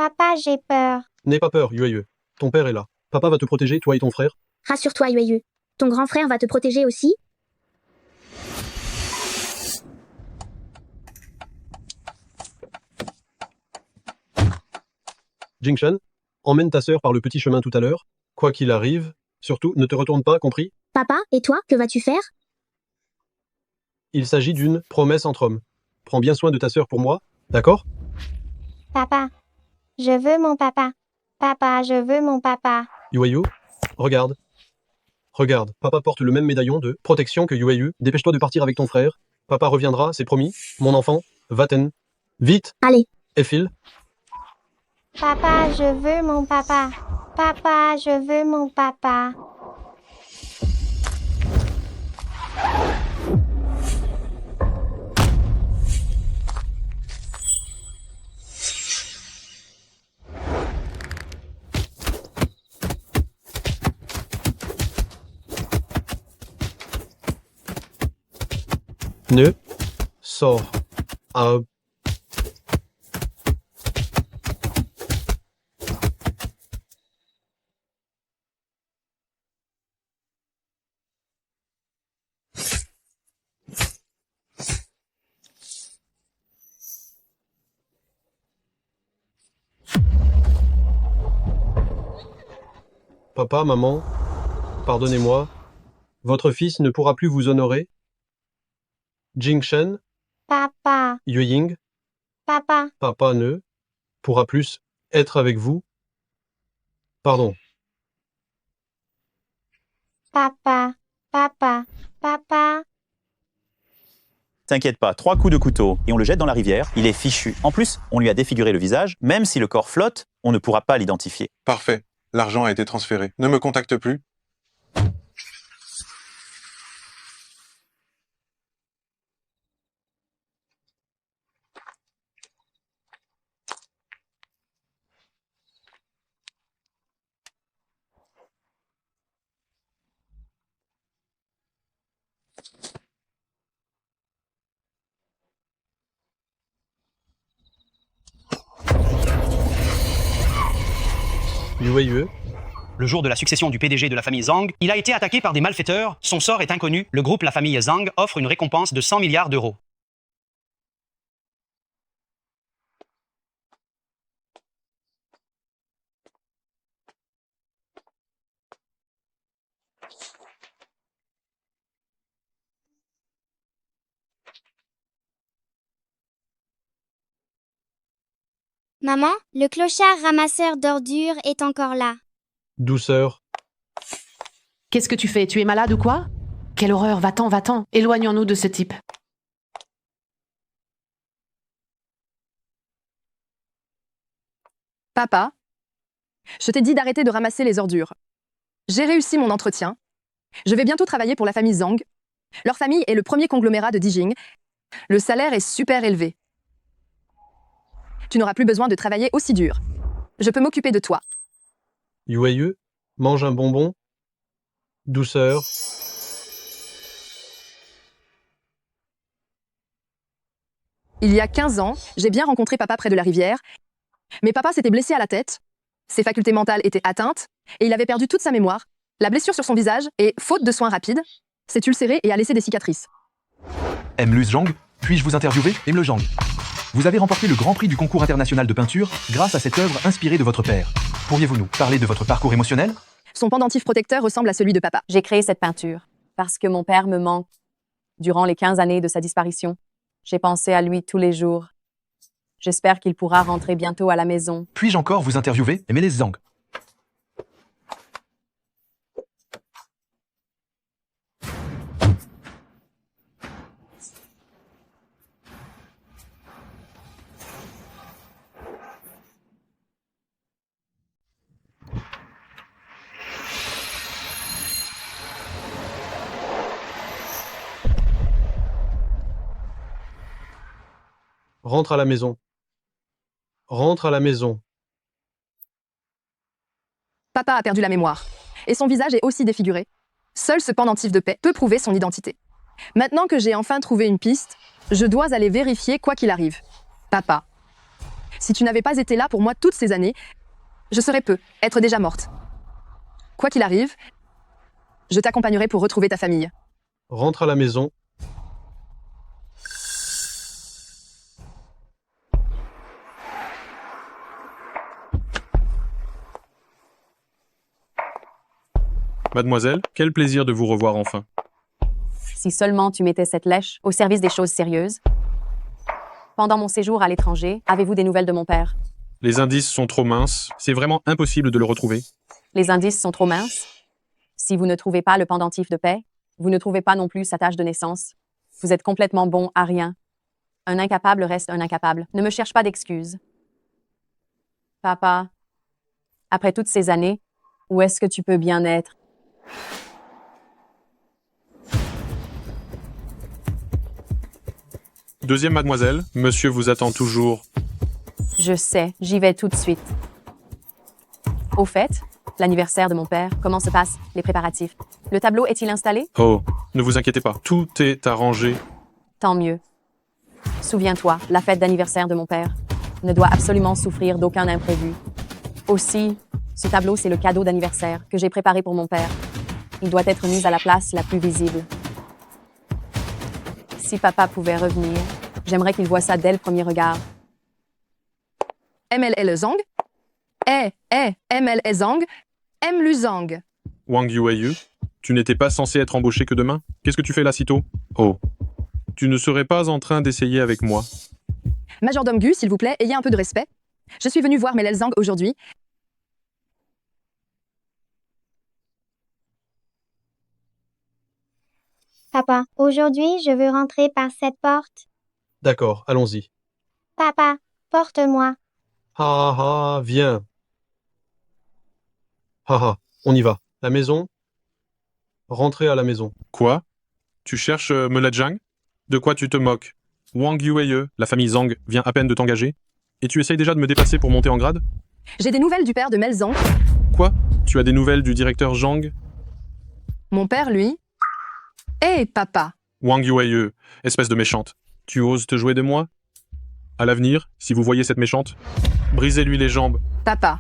Papa, j'ai peur. N'aie pas peur, Yueyue. Ton père est là. Papa va te protéger, toi et ton frère. Rassure-toi, Yueyue. Ton grand frère va te protéger aussi. Jingshan, emmène ta sœur par le petit chemin tout à l'heure. Quoi qu'il arrive, surtout, ne te retourne pas, compris? Papa, et toi, que vas-tu faire? Il s'agit d'une promesse entre hommes. Prends bien soin de ta sœur pour moi, d'accord? Papa, je veux mon papa. Papa, je veux mon papa. Yueyue, regarde. Regarde, papa porte le même médaillon de protection que Yueyue. Dépêche-toi de partir avec ton frère. Papa reviendra, c'est promis. Mon enfant, va-t'en. Vite, Allez, Effil. Papa, je veux mon papa. Papa, je veux mon papa. Ne sors à... Papa, maman, pardonnez-moi. Votre fils ne pourra plus vous honorer. Jingshan, Papa, Yueying, papa, papa ne pourra plus être avec vous. Pardon. papa, papa, papa. T'inquiète pas, 3 coups de couteau et on le jette dans la rivière, il est fichu. En plus, on lui a défiguré le visage, même si le corps flotte, on ne pourra pas l'identifier. Parfait. L'argent a été transféré. Ne me contacte plus. Yueyue, Le jour de la succession du PDG de la famille Zhang, il a été attaqué par des malfaiteurs. Son sort est inconnu. Le groupe La Famille Zhang offre une récompense de 100 milliards d'euros. Maman, le clochard ramasseur d'ordures est encore là. douceur. Qu'est-ce que tu fais? Tu es malade ou quoi? Quelle horreur, va-t'en, va-t'en. Éloignons-nous de ce type. Papa, je t'ai dit d'arrêter de ramasser les ordures. J'ai réussi mon entretien. Je vais bientôt travailler pour la famille Zhang. Leur famille est le premier conglomérat de Dijing. Le salaire est super élevé. Tu n'auras plus besoin de travailler aussi dur. Je peux m'occuper de toi. Yueyue, mange un bonbon. Douceur. Il y a 15 ans, j'ai bien rencontré papa près de la rivière. Mais papa s'était blessé à la tête. Ses facultés mentales étaient atteintes et il avait perdu toute sa mémoire. La blessure sur son visage est, faute de soins rapides, s'est ulcérée et a laissé des cicatrices. Emlus Zhang, puis-je vous interviewer? Emle Zhang. Vous avez remporté le Grand Prix du concours international de peinture grâce à cette œuvre inspirée de votre père. Pourriez-vous nous parler de votre parcours émotionnel? Son pendentif protecteur ressemble à celui de papa. J'ai créé cette peinture parce que mon père me manque. Durant les 15 années de sa disparition, j'ai pensé à lui tous les jours. J'espère qu'il pourra rentrer bientôt à la maison. Puis-je encore vous interviewer? Emle Zhang. Rentre à la maison. Rentre à la maison. Papa a perdu la mémoire. Et son visage est aussi défiguré. Seul ce pendentif de paix peut prouver son identité. Maintenant que j'ai enfin trouvé une piste, je dois aller vérifier quoi qu'il arrive. Papa, Si tu n'avais pas été là pour moi toutes ces années, je serais être déjà morte. Quoi qu'il arrive, je t'accompagnerai pour retrouver ta famille. Rentre à la maison. Mademoiselle, quel plaisir de vous revoir enfin. Si seulement tu mettais cette lèche au service des choses sérieuses. Pendant mon séjour à l'étranger, avez-vous des nouvelles de mon père? Les indices sont trop minces. C'est vraiment impossible de le retrouver. Les indices sont trop minces. Si vous ne trouvez pas le pendentif de paix, vous ne trouvez pas non plus sa tâche de naissance. Vous êtes complètement bon à rien. Un incapable reste un incapable. Ne me cherche pas d'excuses. Papa, après toutes ces années, où est-ce que tu peux bien être? Deuxième mademoiselle, monsieur vous attend toujours. Je sais, j'y vais tout de suite. Au fait, l'anniversaire de mon père, comment se passent les préparatifs? Le tableau est-il installé? Oh, ne vous inquiétez pas, tout est arrangé. Tant mieux. Souviens-toi, la fête d'anniversaire de mon père ne doit absolument souffrir d'aucun imprévu. Aussi, ce tableau, c'est le cadeau d'anniversaire que j'ai préparé pour mon père. Il doit être mis à la place la plus visible. Si papa pouvait revenir, j'aimerais qu'il voie ça dès le premier regard. MLL Zhang? ML Zhang? Lu Zhang. Wang Yueyu, tu n'étais pas censé être embauché que demain? Qu'est-ce que tu fais là si tôt? Oh, tu ne serais pas en train d'essayer avec moi? Majordome Gu, s'il vous plaît, ayez un peu de respect. Je suis venu voir MLL Zhang aujourd'hui. Papa, aujourd'hui, je veux rentrer par cette porte. D'accord, allons-y. Papa, porte-moi. Ah ah, viens. Ah ah, on y va. La maison. Rentrez à la maison. Quoi? Tu cherches Melajang? De quoi tu te moques? Wang Yueyu, la famille Zhang, vient à peine de t'engager? Et tu essayes déjà de me dépasser pour monter en grade? J'ai des nouvelles du père de Mel Zhang. Quoi? Tu as des nouvelles du directeur Zhang? Mon père, lui... Hé, papa! Wang Yueyu, espèce de méchante. Tu oses te jouer de moi? À l'avenir, si vous voyez cette méchante, brisez-lui les jambes. Papa.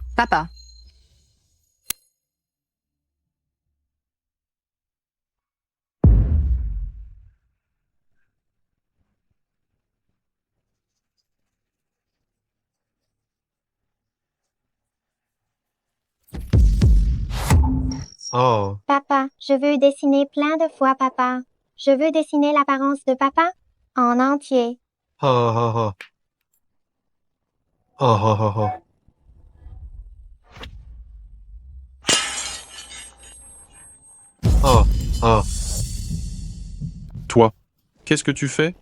Ah, Papa, je veux dessiner plein de fois papa. Je veux dessiner l'apparence de papa en entier. ah ah ah. Ah ah ah ah. Ah ah. Toi, qu'est-ce que tu fais?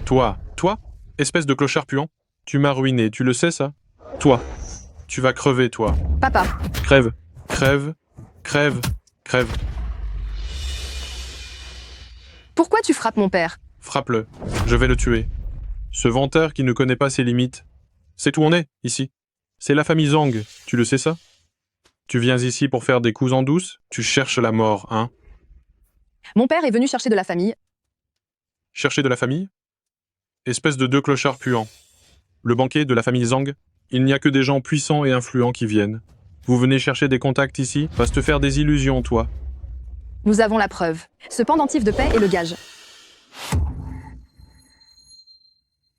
Toi, espèce de clochard puant, tu m'as ruiné, tu le sais ça? Toi, tu vas crever, toi. Papa. Crève, crève, crève, crève. Pourquoi tu frappes mon père? Frappe-le, je vais le tuer. Ce venteur qui ne connaît pas ses limites. C'est où on est, ici. C'est la famille Zhang, tu le sais ça? Tu viens ici pour faire des coups en douce? Tu cherches la mort, hein? Mon père est venu chercher de la famille. Chercher de la famille? Espèce de deux clochards puants. Le banquier de la famille Zhang, il n'y a que des gens puissants et influents qui viennent. Vous venez chercher des contacts ici? Va te faire des illusions, toi. Nous avons la preuve. Ce pendentif de paix est le gage.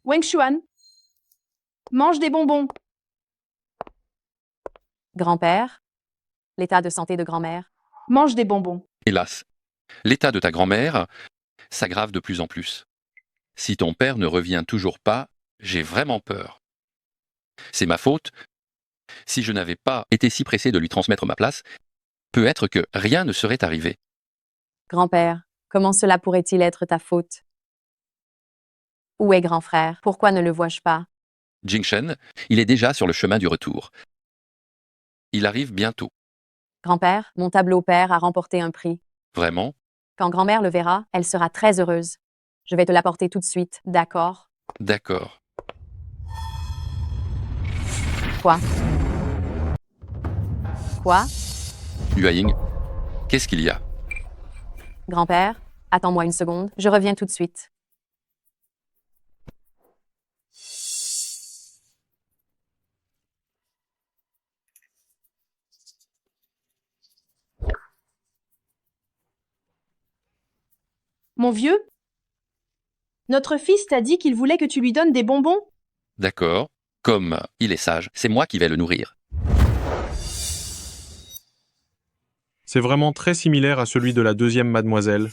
Wang Xuan, mange des bonbons. Grand-père, l'état de santé de grand-mère. Mange des bonbons. Hélas, l'état de ta grand-mère s'aggrave de plus en plus. Si ton père ne revient toujours pas, j'ai vraiment peur. C'est ma faute. Si je n'avais pas été si pressé de lui transmettre ma place, peut-être que rien ne serait arrivé. Grand-père, comment cela pourrait-il être ta faute? Où est grand frère? Pourquoi ne le vois-je pas? Jingshen, il est déjà sur le chemin du retour. Il arrive bientôt. Grand-père, mon tableau père a remporté un prix. Vraiment? Quand grand-mère le verra, elle sera très heureuse. Je vais te l'apporter tout de suite, d'accord? D'accord. Quoi? Quoi? Yuaying, qu'est-ce qu'il y a? Grand-père, attends-moi une seconde, je reviens tout de suite. Mon vieux, notre fils t'a dit qu'il voulait que tu lui donnes des bonbons. D'accord. Comme il est sage, c'est moi qui vais le nourrir. C'est vraiment très similaire à celui de la deuxième mademoiselle.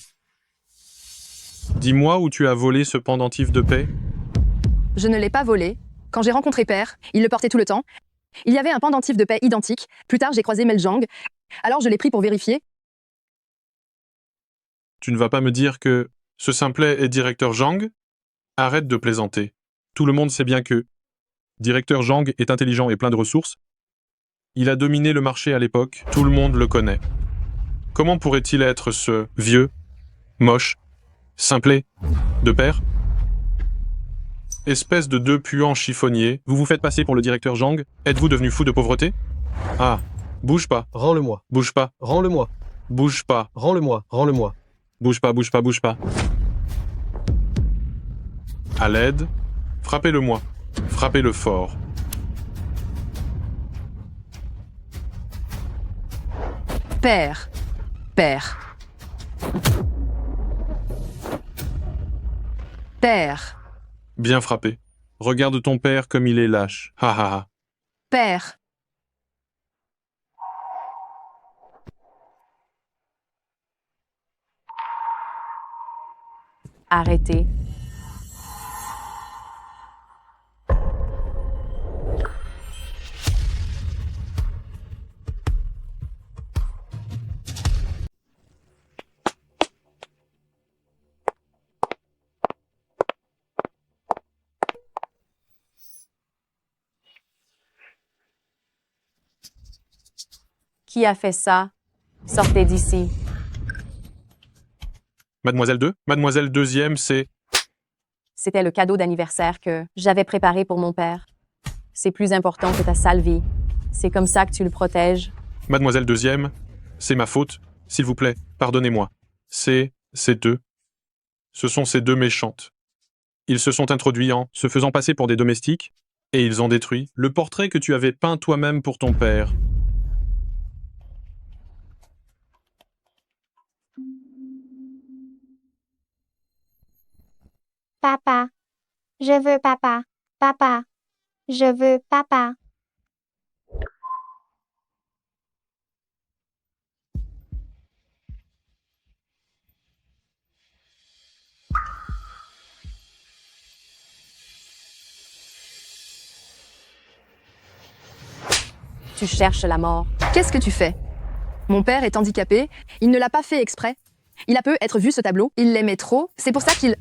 Dis-moi où tu as volé ce pendentif de paix. Je ne l'ai pas volé. Quand j'ai rencontré Père, il le portait tout le temps. Il y avait un pendentif de paix identique. Plus tard, j'ai croisé Mel Zhang. Alors je l'ai pris pour vérifier. Tu ne vas pas me dire que ce simplet est directeur Zhang? Arrête de plaisanter. Tout le monde sait bien que directeur Zhang est intelligent et plein de ressources. Il a dominé le marché à l'époque. Tout le monde le connaît. Comment pourrait-il être ce vieux, moche, simplet de père? Espèce de deux puants chiffonniers, vous vous faites passer pour le directeur Zhang? Êtes-vous devenu fou de pauvreté? Ah, bouge pas. Rends-le-moi. Bouge pas. Rends-le-moi. Bouge pas. Rends-le-moi. Rends-le-moi. Bouge pas, bouge pas, bouge pas. À l'aide, frappez-le-moi. Frappez-le fort. Père. Père. Père. Bien frappé. Regarde ton père comme il est lâche. Ha ha ha. Père. Arrêtez. Qui a fait ça? Sortez d'ici. Mademoiselle 2? Mademoiselle deuxième, c'est... C'était le cadeau d'anniversaire que j'avais préparé pour mon père. C'est plus important que ta sale vie. C'est comme ça que tu le protèges. Mademoiselle deuxième, c'est ma faute. S'il vous plaît, pardonnez-moi. C'est deux. Ce sont ces deux méchantes. Ils se sont introduits en se faisant passer pour des domestiques et ils ont détruit le portrait que tu avais peint toi-même pour ton père. Papa. Je veux papa. Papa. Je veux papa. Tu cherches la mort. Qu'est-ce que tu fais? Mon père est handicapé. Il ne l'a pas fait exprès. Il a peu être vu ce tableau. Il l'aimait trop. C'est pour ça qu'il...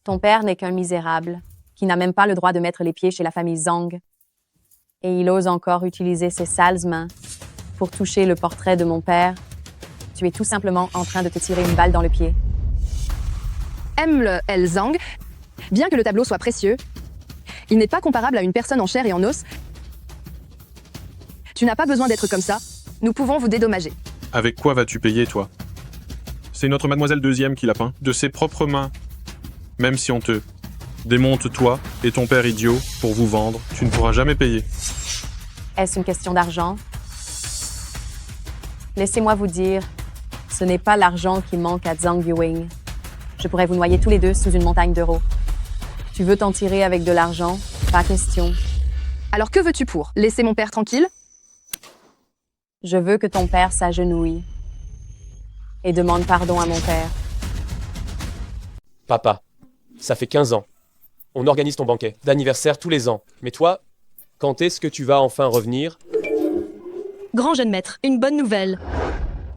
Ton père n'est qu'un misérable, qui n'a même pas le droit de mettre les pieds chez la famille Zhang. Et il ose encore utiliser ses sales mains pour toucher le portrait de mon père. Tu es tout simplement en train de te tirer une balle dans le pied. Aime le El Zhang. Bien que le tableau soit précieux, il n'est pas comparable à une personne en chair et en os. Tu n'as pas besoin d'être comme ça. Nous pouvons vous dédommager. Avec quoi vas-tu payer, toi? C'est notre mademoiselle deuxième qui l'a peint, de ses propres mains. Même si on te démonte toi et ton père idiot pour vous vendre, tu ne pourras jamais payer. Est-ce une question d'argent? Laissez-moi vous dire, ce n'est pas l'argent qui manque à Zhang Yuing. Je pourrais vous noyer tous les deux sous une montagne d'euros. Tu veux t'en tirer avec de l'argent? Pas question. Alors que veux-tu pour laisser mon père tranquille? Je veux que ton père s'agenouille et demande pardon à mon père. Papa, ça fait 15 ans. On organise ton banquet d'anniversaire tous les ans. Mais toi, quand est-ce que tu vas enfin revenir? Grand jeune maître, une bonne nouvelle.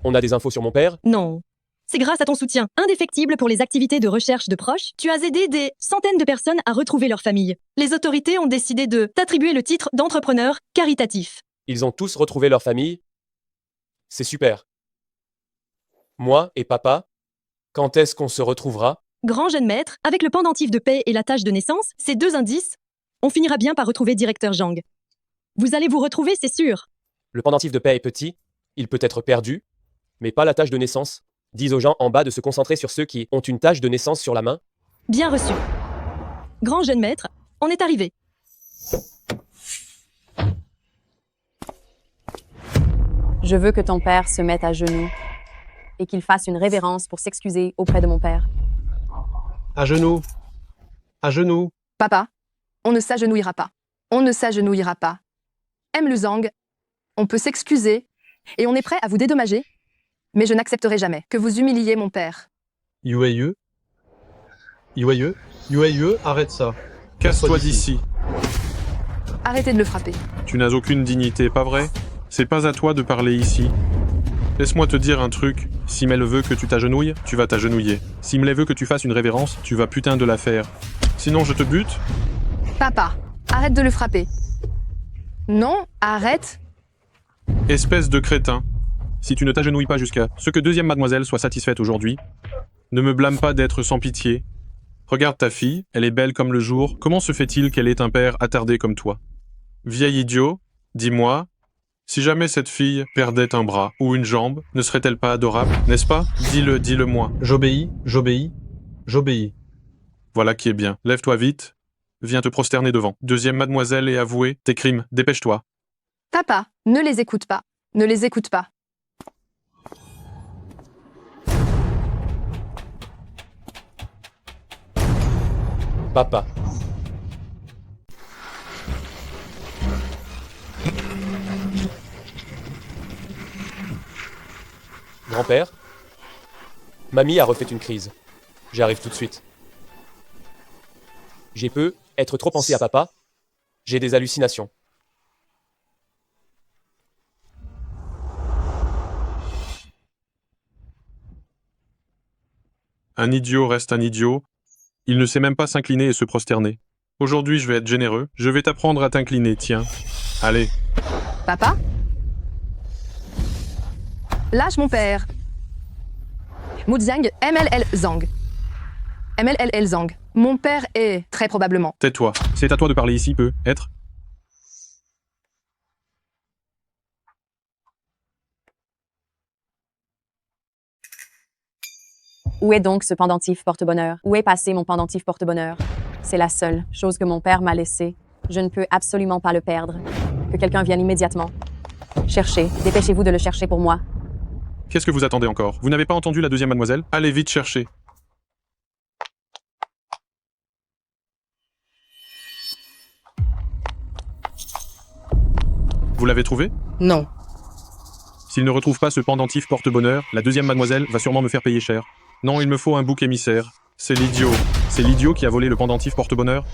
On a des infos sur mon père? Non. C'est grâce à ton soutien indéfectible pour les activités de recherche de proches, tu as aidé des centaines de personnes à retrouver leur famille. Les autorités ont décidé de t'attribuer le titre d'entrepreneur caritatif. Ils ont tous retrouvé leur famille? C'est super. Moi et papa, quand est-ce qu'on se retrouvera? Grand jeune maître, avec le pendentif de paix et la tâche de naissance, ces deux indices, on finira bien par retrouver directeur Zhang. Vous allez vous retrouver, c'est sûr. Le pendentif de paix est petit, il peut être perdu, mais pas la tache de naissance. Dis aux gens en bas de se concentrer sur ceux qui ont une tache de naissance sur la main. Bien reçu. Grand jeune maître, on est arrivé. Je veux que ton père se mette à genoux et qu'il fasse une révérence pour s'excuser auprès de mon père. À genoux. À genoux. Papa, on ne s'agenouillera pas. On ne s'agenouillera pas. M. Luzang, on peut s'excuser et on est prêt à vous dédommager, mais je n'accepterai jamais que vous humiliez mon père. Yueyu. Arrête ça. Casse-toi d'ici. Arrêtez de le frapper. Tu n'as aucune dignité, pas vrai? C'est pas à toi de parler ici. Laisse-moi te dire un truc. Si Mel veut que tu t'agenouilles, tu vas t'agenouiller. Si Mel veut que tu fasses une révérence, tu vas putain de la faire. Sinon je te bute. Papa, arrête de le frapper. Non, arrête. Espèce de crétin. Si tu ne t'agenouilles pas jusqu'à ce que deuxième mademoiselle soit satisfaite aujourd'hui, ne me blâme pas d'être sans pitié. Regarde ta fille, elle est belle comme le jour. Comment se fait-il qu'elle ait un père attardé comme toi? Vieil idiot, dis-moi, si jamais cette fille perdait un bras ou une jambe, ne serait-elle pas adorable, n'est-ce pas? Dis-le-moi. J'obéis. Voilà qui est bien. Lève-toi vite. Viens te prosterner devant. Deuxième mademoiselle et avouer tes crimes. Dépêche-toi. Papa, ne les écoute pas. Ne les écoute pas. Papa. Grand-père? Mamie a refait une crise. J'arrive tout de suite. J'ai peu être trop pensé à papa. J'ai des hallucinations. Un idiot reste un idiot. Il ne sait même pas s'incliner et se prosterner. Aujourd'hui, je vais être généreux. Je vais t'apprendre à t'incliner, tiens. Allez. Papa? Lâche mon père. Mudziang MLL Zhang. MLL Zhang. Mon père est, très probablement. Tais-toi. C'est à toi de parler ici, peut être. Où est donc ce pendentif porte-bonheur? Où est passé mon pendentif porte-bonheur? C'est la seule chose que mon père m'a laissée. Je ne peux absolument pas le perdre. Que quelqu'un vienne immédiatement. Cherchez. Dépêchez-vous de le chercher pour moi. Qu'est-ce que vous attendez encore? Vous n'avez pas entendu la deuxième mademoiselle? Allez vite chercher. Vous l'avez trouvé? Non. S'il ne retrouve pas ce pendentif porte-bonheur, la deuxième mademoiselle va sûrement me faire payer cher. Non, il me faut un bouc émissaire. C'est l'idiot. C'est l'idiot qui a volé le pendentif porte-bonheur?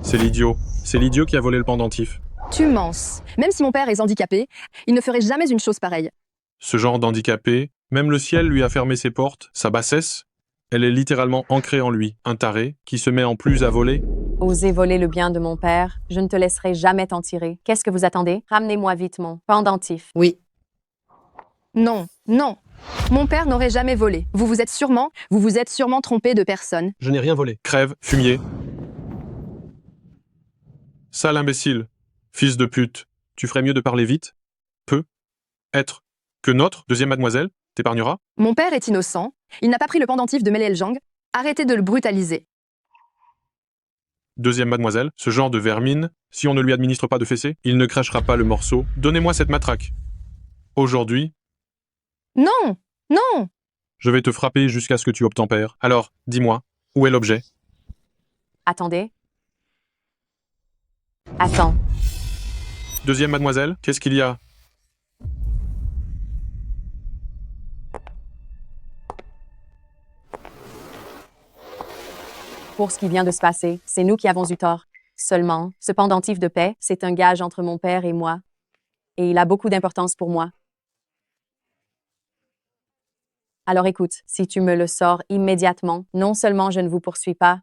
C'est l'idiot. C'est l'idiot qui a volé le pendentif. Tu mens. Même si mon père est handicapé, il ne ferait jamais une chose pareille. Ce genre d'handicapé, même le ciel lui a fermé ses portes, sa bassesse, elle est littéralement ancrée en lui. Un taré qui se met en plus à voler. Osez voler le bien de mon père, je ne te laisserai jamais t'en tirer. Qu'est-ce que vous attendez? Ramenez-moi vite mon pendentif. Oui. Non, non. Mon père n'aurait jamais volé. Vous vous êtes sûrement trompé de personne. Je n'ai rien volé. Crève, fumier. Sale imbécile. Fils de pute. Tu ferais mieux de parler vite? Peu. Être. Que notre deuxième mademoiselle t'épargnera? Mon père est innocent. Il n'a pas pris le pendentif de Melel Zhang. Arrêtez de le brutaliser. Deuxième mademoiselle, ce genre de vermine, si on ne lui administre pas de fessée, il ne crachera pas le morceau. Donnez-moi cette matraque. Aujourd'hui, Non, non. je vais te frapper jusqu'à ce que tu obtempères. Alors, dis-moi, où est l'objet? Attendez. Attends. Deuxième mademoiselle, qu'est-ce qu'il y a? Pour ce qui vient de se passer, c'est nous qui avons eu tort. Seulement, ce pendentif de paix, c'est un gage entre mon père et moi. Et il a beaucoup d'importance pour moi. Alors écoute, si tu me le sors immédiatement, non seulement je ne vous poursuis pas,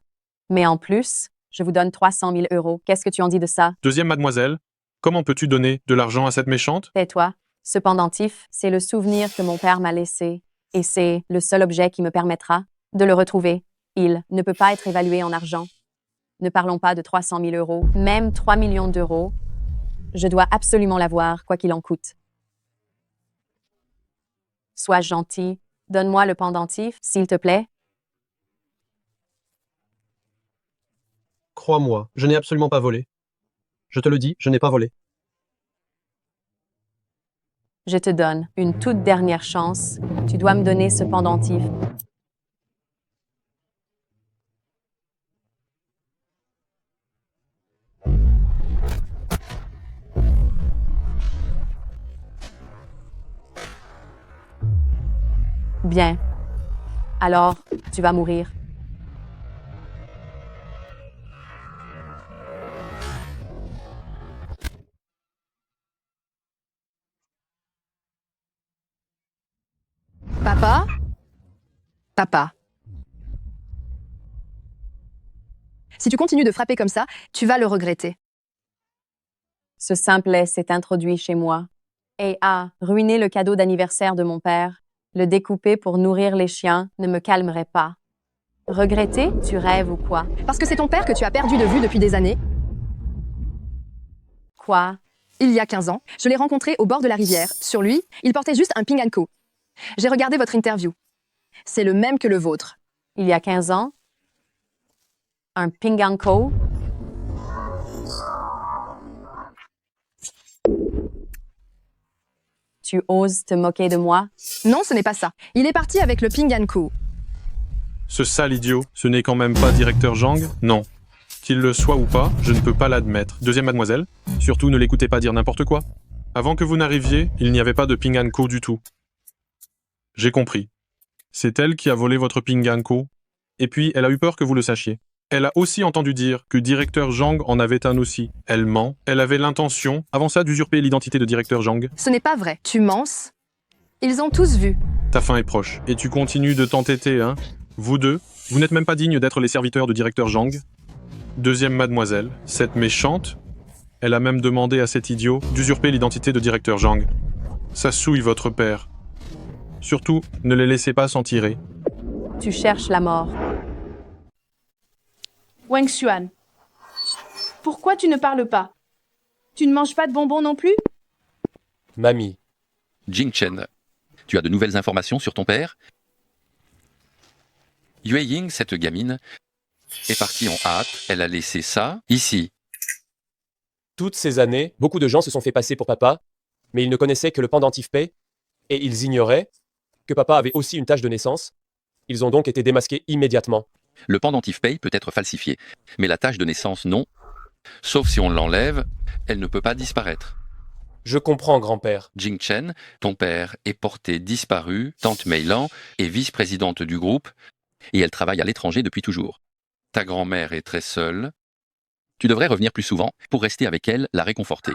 mais en plus, je vous donne 300 000 €. Qu'est-ce que tu en dis de ça? Deuxième mademoiselle, comment peux-tu donner de l'argent à cette méchante? Tais-toi. Ce pendentif, c'est le souvenir que mon père m'a laissé. Et c'est le seul objet qui me permettra de le retrouver. Il ne peut pas être évalué en argent. Ne parlons pas de 300 000 €, même 3 millions d'euros. Je dois absolument l'avoir, quoi qu'il en coûte. Sois gentil. Donne-moi le pendentif, s'il te plaît. Crois-moi, je n'ai absolument pas volé. Je te le dis, je n'ai pas volé. Je te donne une toute dernière chance. Tu dois me donner ce pendentif. Bien. Alors, tu vas mourir. Papa? Papa. Si tu continues de frapper comme ça, tu vas le regretter. Ce simplet s'est introduit chez moi et a ruiné le cadeau d'anniversaire de mon père. Le découper pour nourrir les chiens ne me calmerait pas. Regretter? Tu rêves ou quoi? Parce que c'est ton père que tu as perdu de vue depuis des années. Quoi? Il y a 15 ans, je l'ai rencontré au bord de la rivière. Sur lui, il portait juste un Ping & Co. J'ai regardé votre interview. C'est le même que le vôtre. Il y a 15 ans? Un Ping & Co? Tu oses te moquer de moi? Non, ce n'est pas ça. Il est parti avec le Ping & Co. Ce sale idiot, ce n'est quand même pas directeur Zhang? Non. Qu'il le soit ou pas, je ne peux pas l'admettre. Deuxième mademoiselle, surtout ne l'écoutez pas dire n'importe quoi. Avant que vous n'arriviez, il n'y avait pas de Ping & Co du tout. J'ai compris. C'est elle qui a volé votre Ping & Co. Et puis, elle a eu peur que vous le sachiez. Elle a aussi entendu dire que directeur Zhang en avait un aussi. Elle ment. Elle avait l'intention, avant ça, d'usurper l'identité de directeur Zhang. Ce n'est pas vrai. Tu mens. Ils ont tous vu. Ta fin est proche. Et tu continues de t'entêter, hein? Vous deux, vous n'êtes même pas dignes d'être les serviteurs de directeur Zhang. Deuxième mademoiselle, cette méchante, elle a même demandé à cet idiot d'usurper l'identité de directeur Zhang. Ça souille votre père. Surtout, ne les laissez pas s'en tirer. Tu cherches la mort. Wang Xuan. Pourquoi tu ne parles pas? Tu ne manges pas de bonbons non plus? Mamie. Jing Chen, tu as de nouvelles informations sur ton père? Yue Ying, cette gamine, est partie en hâte. Elle a laissé ça ici. Toutes ces années, beaucoup de gens se sont fait passer pour papa, mais ils ne connaissaient que le pendentif Pei, et ils ignoraient que papa avait aussi une tache de naissance. Ils ont donc été démasqués immédiatement. Le pendentif Pei peut être falsifié, mais la tache de naissance non. Sauf si on l'enlève, elle ne peut pas disparaître. Je comprends, grand-père. Jing Chen, ton père est porté disparu, tante Mei Lan est vice-présidente du groupe, et elle travaille à l'étranger depuis toujours. Ta grand-mère est très seule. Tu devrais revenir plus souvent pour rester avec elle, la réconforter.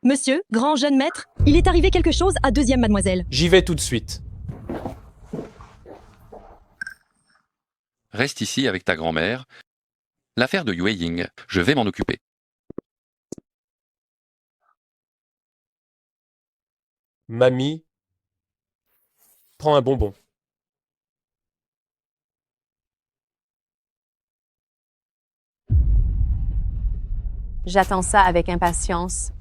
Monsieur, grand jeune maître, il est arrivé quelque chose à deuxième mademoiselle. J'y vais tout de suite. Reste ici avec ta grand-mère. L'affaire de Yue Ying, je vais m'en occuper. Mamie, prends un bonbon. J'attends ça avec impatience.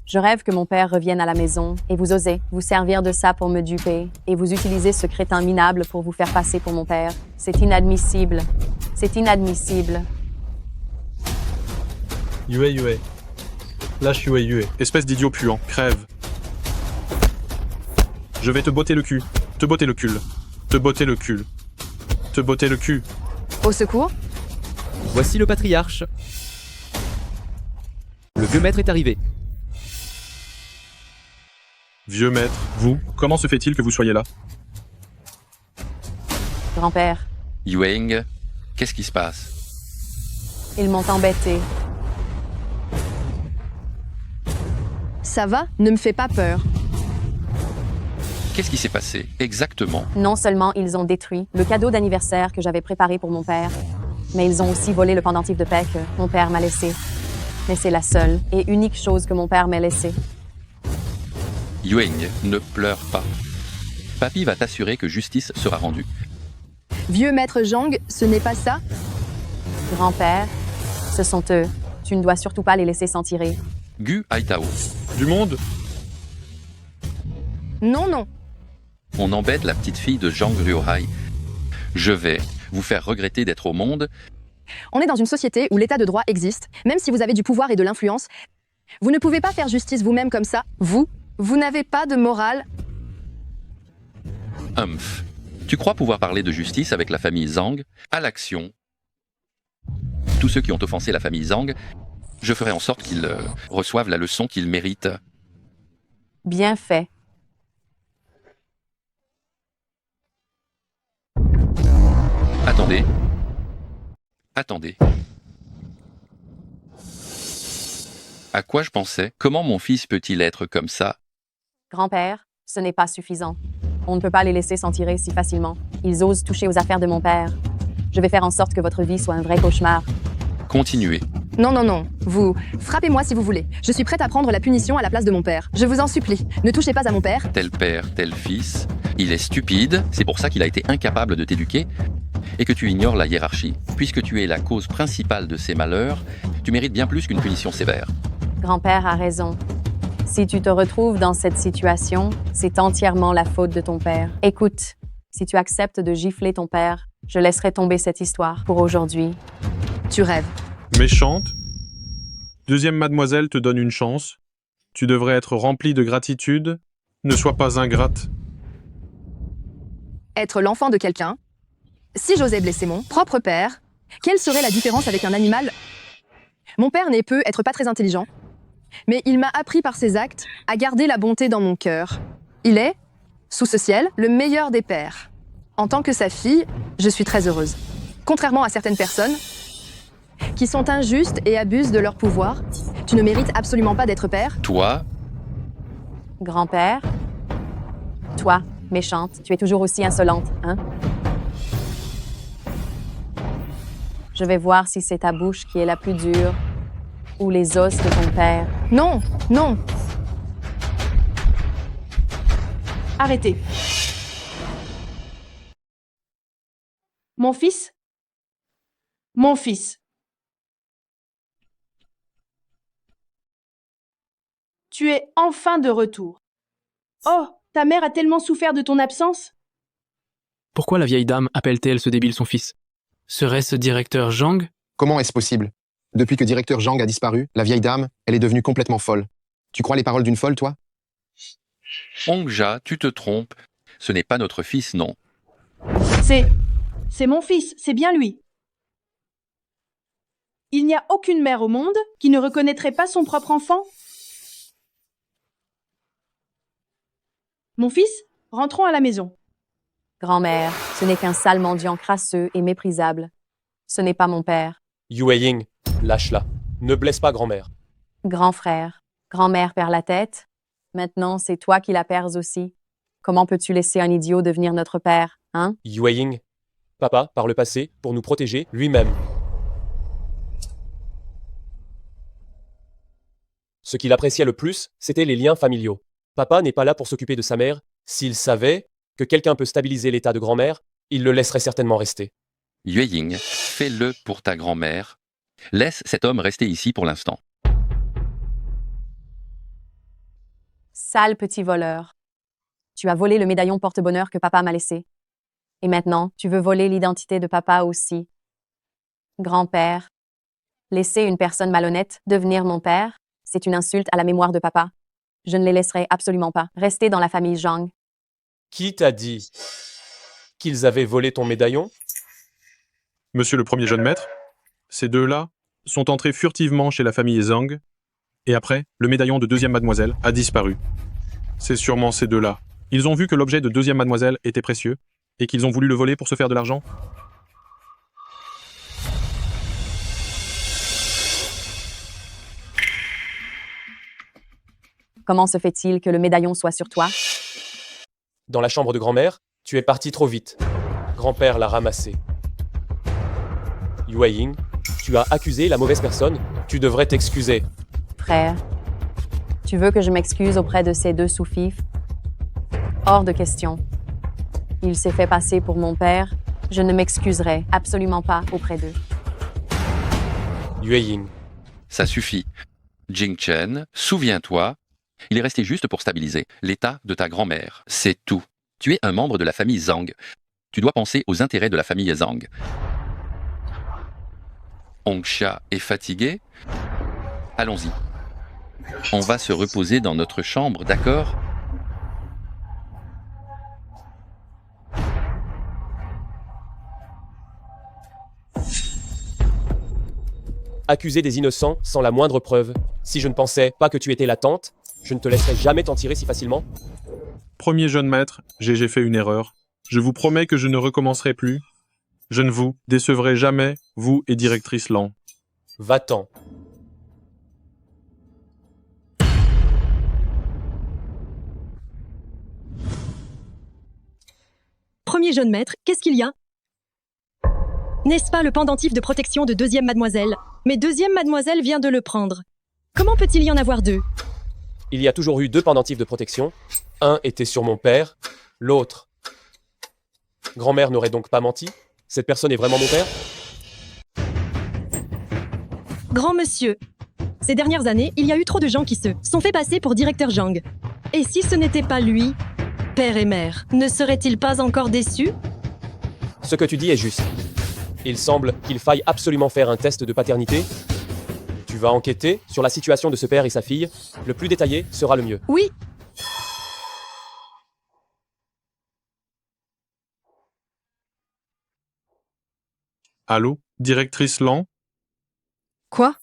Je rêve que mon père revienne à la maison et vous osez vous servir de ça pour me duper et vous utilisez ce crétin minable pour vous faire passer pour mon père. C'est inadmissible. C'est inadmissible. Yue. Lâche Yue. Espèce d'idiot puant, crève. Je vais te botter le cul. Te botter le cul. Te botter le cul. Te botter le cul. Au secours? Voici le patriarche. Le vieux maître est arrivé. Vieux maître, vous, comment se fait-il que vous soyez là? Grand-père, Yue Ying, qu'est-ce qui se passe? ils m'ont embêté. Ça va? Ne me fais pas peur. Qu'est-ce qui s'est passé exactement? Non seulement ils ont détruit le cadeau d'anniversaire que j'avais préparé pour mon père, mais ils ont aussi volé le pendentif de paix que mon père m'a laissé. Mais c'est la seule et unique chose que mon père m'a laissée. Yue Ying, ne pleure pas. Papy va t'assurer que justice sera rendue. Vieux maître Zhang, ce n'est pas ça? Grand-père, ce sont eux. Tu ne dois surtout pas les laisser s'en tirer. Gu Haitao, Du monde? Non. on embête la petite fille de Zhang Ruohai. Je vais vous faire regretter d'être au monde. On est dans une société où l'état de droit existe, même si vous avez du pouvoir et de l'influence. Vous ne pouvez pas faire justice vous-même comme ça, vous. Vous n'avez pas de morale. Humph. Tu crois pouvoir parler de justice avec la famille Zhang? À l'action. Tous ceux qui ont offensé la famille Zhang, je ferai en sorte qu'ils reçoivent la leçon qu'ils méritent. Bien fait. Attendez. Attendez. À quoi je pensais? Comment mon fils peut-il être comme ça? Grand-père, ce n'est pas suffisant. On ne peut pas les laisser s'en tirer si facilement. Ils osent toucher aux affaires de mon père. Je vais faire en sorte que votre vie soit un vrai cauchemar. Continuez. Non, non, non. Vous, frappez-moi si vous voulez. Je suis prête à prendre la punition à la place de mon père. Je vous en supplie, ne touchez pas à mon père. Tel père, tel fils. Il est stupide, c'est pour ça qu'il a été incapable de t'éduquer et que tu ignores la hiérarchie. Puisque tu es la cause principale de ces malheurs, tu mérites bien plus qu'une punition sévère. Grand-père a raison. Si tu te retrouves dans cette situation, c'est entièrement la faute de ton père. Écoute, si tu acceptes de gifler ton père, je laisserai tomber cette histoire pour aujourd'hui. Tu rêves. Méchante. Deuxième mademoiselle te donne une chance. Tu devrais être remplie de gratitude. Ne sois pas ingrate. Être l'enfant de quelqu'un. Si j'osais blesser mon propre père, quelle serait la différence avec un animal? Mon père n'est peut être pas très intelligent, mais il m'a appris par ses actes à garder la bonté dans mon cœur. Il est, sous ce ciel, le meilleur des pères. En tant que sa fille, je suis très heureuse. Contrairement à certaines personnes qui sont injustes et abusent de leur pouvoir, tu ne mérites absolument pas d'être père. Toi? Grand-père? Toi, méchante, tu es toujours aussi insolente, hein? Je vais voir si c'est ta bouche qui est la plus dure ou les os de ton père. Non, non. Arrêtez. Mon fils? Mon fils. Tu es enfin de retour. Oh, ta mère a tellement souffert de ton absence? Pourquoi la vieille dame appelle-t-elle ce débile son fils? Serait-ce directeur Zhang? Comment est-ce possible? Depuis que directeur Zhang a disparu, la vieille dame, elle est devenue complètement folle. Tu crois les paroles d'une folle, toi? Hongja, tu te trompes. Ce n'est pas notre fils, non. C'est mon fils, c'est bien lui. Il n'y a aucune mère au monde qui ne reconnaîtrait pas son propre enfant. Mon fils, rentrons à la maison. Grand-mère, ce n'est qu'un sale mendiant crasseux et méprisable. Ce n'est pas mon père. Yue Ying, lâche-la. Ne blesse pas grand-mère. Grand frère, grand-mère perd la tête. Maintenant, c'est toi qui la perds aussi. Comment peux-tu laisser un idiot devenir notre père, hein? Yue Ying, papa, par le passé, pour nous protéger lui-même. Ce qu'il appréciait le plus, c'était les liens familiaux. Papa n'est pas là pour s'occuper de sa mère. S'il savait que quelqu'un peut stabiliser l'état de grand-mère, il le laisserait certainement rester. Yue Ying, fais-le pour ta grand-mère. Laisse cet homme rester ici pour l'instant. Sale petit voleur. Tu as volé le médaillon porte-bonheur que papa m'a laissé. Et maintenant, tu veux voler l'identité de papa aussi. Grand-père, laisser une personne malhonnête devenir mon père, c'est une insulte à la mémoire de papa. Je ne les laisserai absolument pas rester dans la famille Zhang. Qui t'a dit qu'ils avaient volé ton médaillon? Monsieur le premier jeune maître, ces deux-là sont entrés furtivement chez la famille Zhang, et après, le médaillon de deuxième mademoiselle a disparu. C'est sûrement ces deux-là. Ils ont vu que l'objet de deuxième mademoiselle était précieux, et qu'ils ont voulu le voler pour se faire de l'argent. Comment se fait-il que le médaillon soit sur toi? Dans la chambre de grand-mère, tu es parti trop vite. Grand-père l'a ramassé. Yue Ying, tu as accusé la mauvaise personne. Tu devrais t'excuser. Frère, tu veux que je m'excuse auprès de ces deux sous-fifs? Hors de question. Il s'est fait passer pour mon père. Je ne m'excuserai absolument pas auprès d'eux. Yue Ying. Ça suffit. Jing Chen, souviens-toi, il est resté juste pour stabiliser l'état de ta grand-mère. C'est tout. Tu es un membre de la famille Zhang. Tu dois penser aux intérêts de la famille Zhang. Hongxia est fatigué. Allons-y. On va se reposer dans notre chambre, d'accord? Accuser des innocents sans la moindre preuve. Si je ne pensais pas que tu étais la tante, je ne te laisserai jamais t'en tirer si facilement. Premier jeune maître, j'ai fait une erreur. Je vous promets que je ne recommencerai plus. Je ne vous décevrai jamais, vous et directrice Lang. Va-t'en. Premier jeune maître, qu'est-ce qu'il y a? N'est-ce pas le pendentif de protection de deuxième mademoiselle? Mais deuxième mademoiselle vient de le prendre. Comment peut-il y en avoir deux? Il y a toujours eu 2 pendentifs de protection. Un était sur mon père, l'autre. Grand-mère n'aurait donc pas menti? Cette personne est vraiment mon père? Grand monsieur, ces dernières années, il y a eu trop de gens qui se sont fait passer pour directeur Zhang. Et si ce n'était pas lui, père et mère, ne seraient-ils pas encore déçus? Ce que tu dis est juste. Il semble qu'il faille absolument faire un test de paternité. Tu vas enquêter sur la situation de ce père et sa fille. Le plus détaillé sera le mieux. Oui. Allô, directrice Lang? Quoi?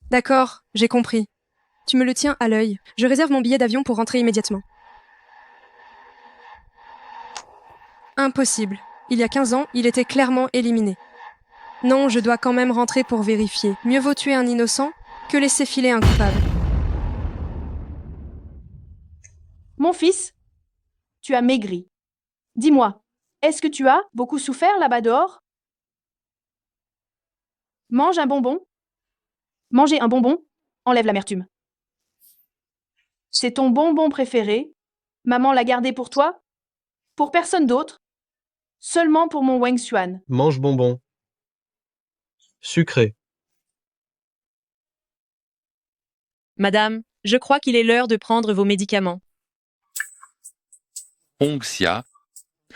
D'accord, j'ai compris. Tu me le tiens à l'œil. Je réserve mon billet d'avion pour rentrer immédiatement. Impossible. Il y a 15 ans, il était clairement éliminé. Non, je dois quand même rentrer pour vérifier. Mieux vaut tuer un innocent que laisser filer un coupable. Mon fils, tu as maigri. Dis-moi, est-ce que tu as beaucoup souffert là-bas dehors? Mange un bonbon. Manger un bonbon enlève l'amertume. C'est ton bonbon préféré. Maman l'a gardé pour toi? Pour personne d'autre? Seulement pour mon Wang Xuan. Mange bonbon. Sucré. Madame, je crois qu'il est l'heure de prendre vos médicaments. Ongxia,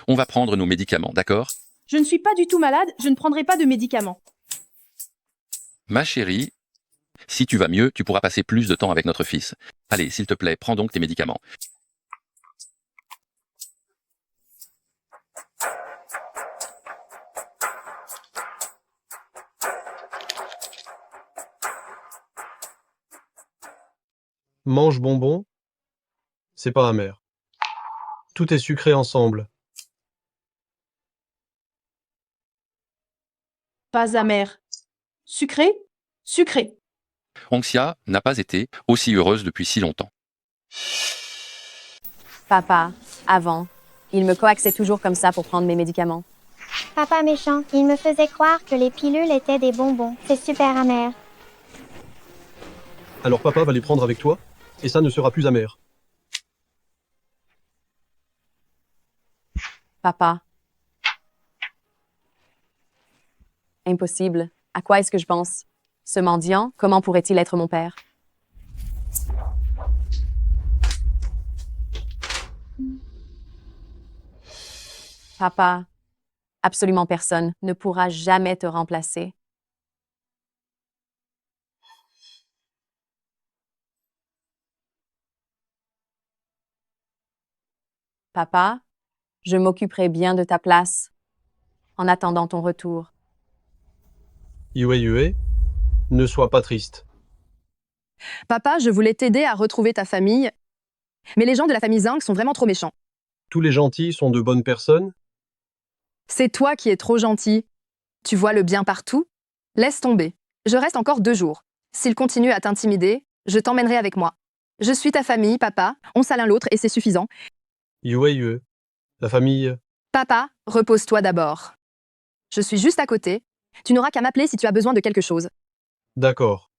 on va prendre nos médicaments, d'accord? Je ne suis pas du tout malade, je ne prendrai pas de médicaments. Ma chérie, si tu vas mieux, tu pourras passer plus de temps avec notre fils. Allez, s'il te plaît, prends donc tes médicaments. Mange bonbon. C'est pas amer. Tout est sucré ensemble. Pas amer. Sucré? Sucré. Ongxia n'a pas été aussi heureuse depuis si longtemps. Papa, avant, il me coaxait toujours comme ça pour prendre mes médicaments. Papa méchant, il me faisait croire que les pilules étaient des bonbons. C'est super amer. Alors papa va les prendre avec toi, et ça ne sera plus amer. Papa. Impossible. À quoi est-ce que je pense? Ce mendiant, comment pourrait-il être mon père? Papa, absolument personne ne pourra jamais te remplacer. Papa, je m'occuperai bien de ta place en attendant ton retour. Yue, ne sois pas triste. Papa, je voulais t'aider à retrouver ta famille, mais les gens de la famille Zhang sont vraiment trop méchants. Tous les gentils sont de bonnes personnes. C'est toi qui es trop gentil. Tu vois le bien partout? Laisse tomber. Je reste encore 2 jours. S'ils continuent à t'intimider, je t'emmènerai avec moi. Je suis ta famille, papa. On sait l'un l'autre et c'est suffisant. Yue, la famille... Papa, repose-toi d'abord. Je suis juste à côté. Tu n'auras qu'à m'appeler si tu as besoin de quelque chose. D'accord.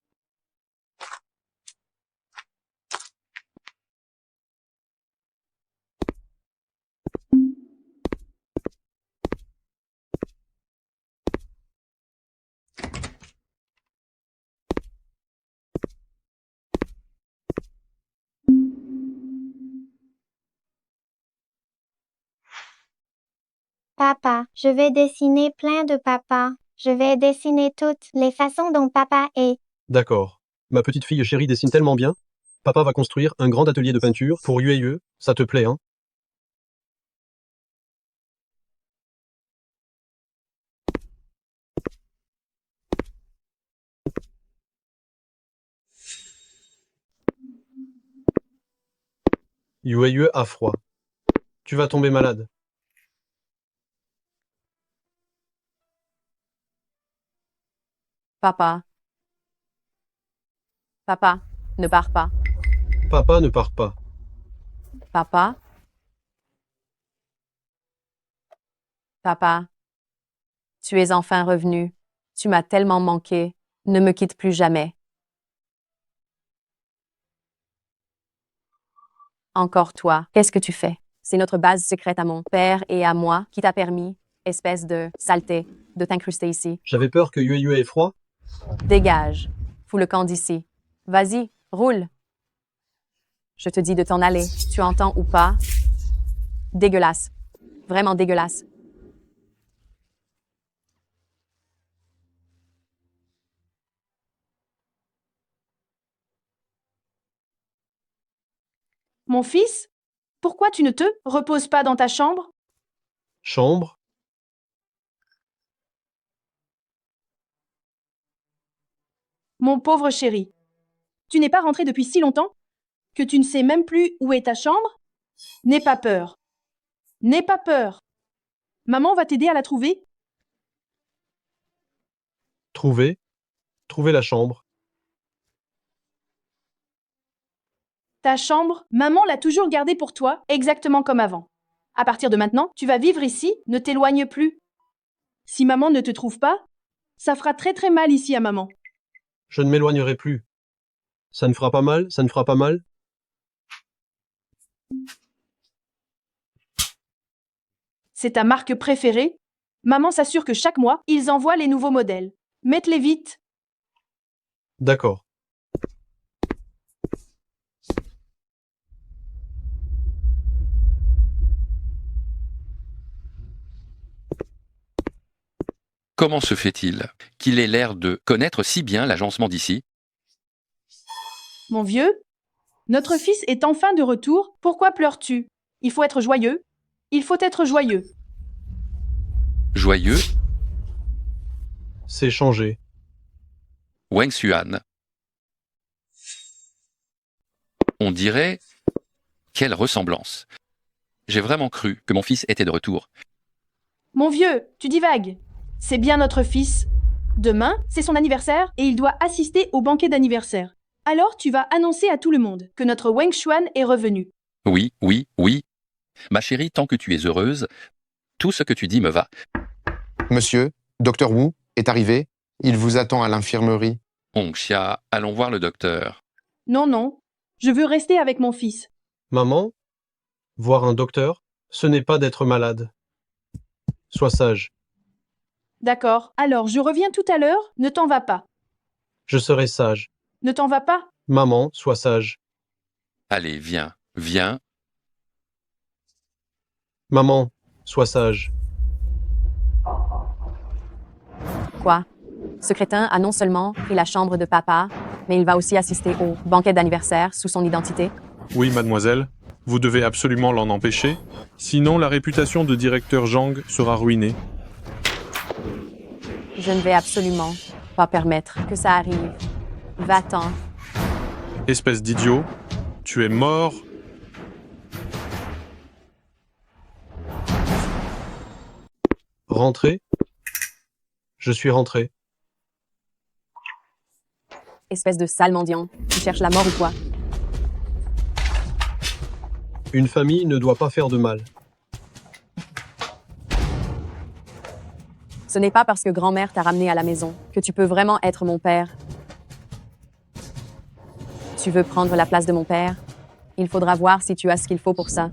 Papa, je vais dessiner plein de papas. Je vais dessiner toutes les façons dont papa est. D'accord. ma petite fille chérie dessine tellement bien. Papa va construire un grand atelier de peinture pour Yueyue. Ça te plaît, hein? Yueyue a froid. Tu vas tomber malade. Papa. Papa, ne pars pas. Papa ne part pas. Papa. Papa. Tu es enfin revenu. Tu m'as tellement manqué. Ne me quitte plus jamais. Encore toi. Qu'est-ce que tu fais? C'est notre base secrète à mon père et à moi qui t'a permis, espèce de saleté, de t'incruster ici. J'avais peur que Yueyue ait froid. Dégage. Fous le camp d'ici. Vas-y, roule. Je te dis de t'en aller. Tu entends ou pas? Dégueulasse. Vraiment dégueulasse. Mon fils, pourquoi tu ne te reposes pas dans ta chambre? Chambre. Mon pauvre chéri, tu n'es pas rentré depuis si longtemps que tu ne sais même plus où est ta chambre? N'aie pas peur. N'aie pas peur. Maman va t'aider à la trouver. Trouver. Trouver la chambre. Ta chambre, maman l'a toujours gardée pour toi, exactement comme avant. À partir de maintenant, tu vas vivre ici, ne t'éloigne plus. Si maman ne te trouve pas, ça fera très très mal ici à maman. Je ne m'éloignerai plus. Ça ne fera pas mal, ça ne fera pas mal. C'est ta marque préférée? Maman s'assure que chaque mois, ils envoient les nouveaux modèles. Mette-les vite. D'accord. Comment se fait-il qu'il ait l'air de connaître si bien l'agencement d'ici? Mon vieux, notre fils est enfin de retour. Pourquoi pleures-tu? Il faut être joyeux. Il faut être joyeux. Joyeux? C'est changé. Wang Xuan. On dirait... Quelle ressemblance. J'ai vraiment cru que mon fils était de retour. Mon vieux, tu divagues. C'est bien notre fils. Demain, c'est son anniversaire et il doit assister au banquet d'anniversaire. Alors tu vas annoncer à tout le monde que notre Wang Xuan est revenu. Oui, oui, oui. Ma chérie, tant que tu es heureuse, tout ce que tu dis me va. Monsieur, Dr Wu est arrivé. Il vous attend à l'infirmerie. Hongxia, allons voir le docteur. Non, non. Je veux rester avec mon fils. Maman, voir un docteur, ce n'est pas d'être malade. Sois sage. D'accord. Alors, je reviens tout à l'heure. Ne t'en vas pas. Je serai sage. Ne t'en vas pas. Maman, sois sage. Allez, viens, viens. Maman, sois sage. Quoi? Ce crétin a non seulement pris la chambre de papa, mais il va aussi assister au banquet d'anniversaire sous son identité? Oui, mademoiselle. Vous devez absolument l'en empêcher. Sinon, la réputation de directeur Zhang sera ruinée. Je ne vais absolument pas permettre que ça arrive. Va-t'en. Espèce d'idiot. Tu es mort. Rentré? Je suis rentré. Espèce de sale mendiant. Tu cherches la mort ou quoi? Une famille ne doit pas faire de mal. Ce n'est pas parce que grand-mère t'a ramené à la maison que tu peux vraiment être mon père. Tu veux prendre la place de mon père? Il faudra voir si tu as ce qu'il faut pour ça.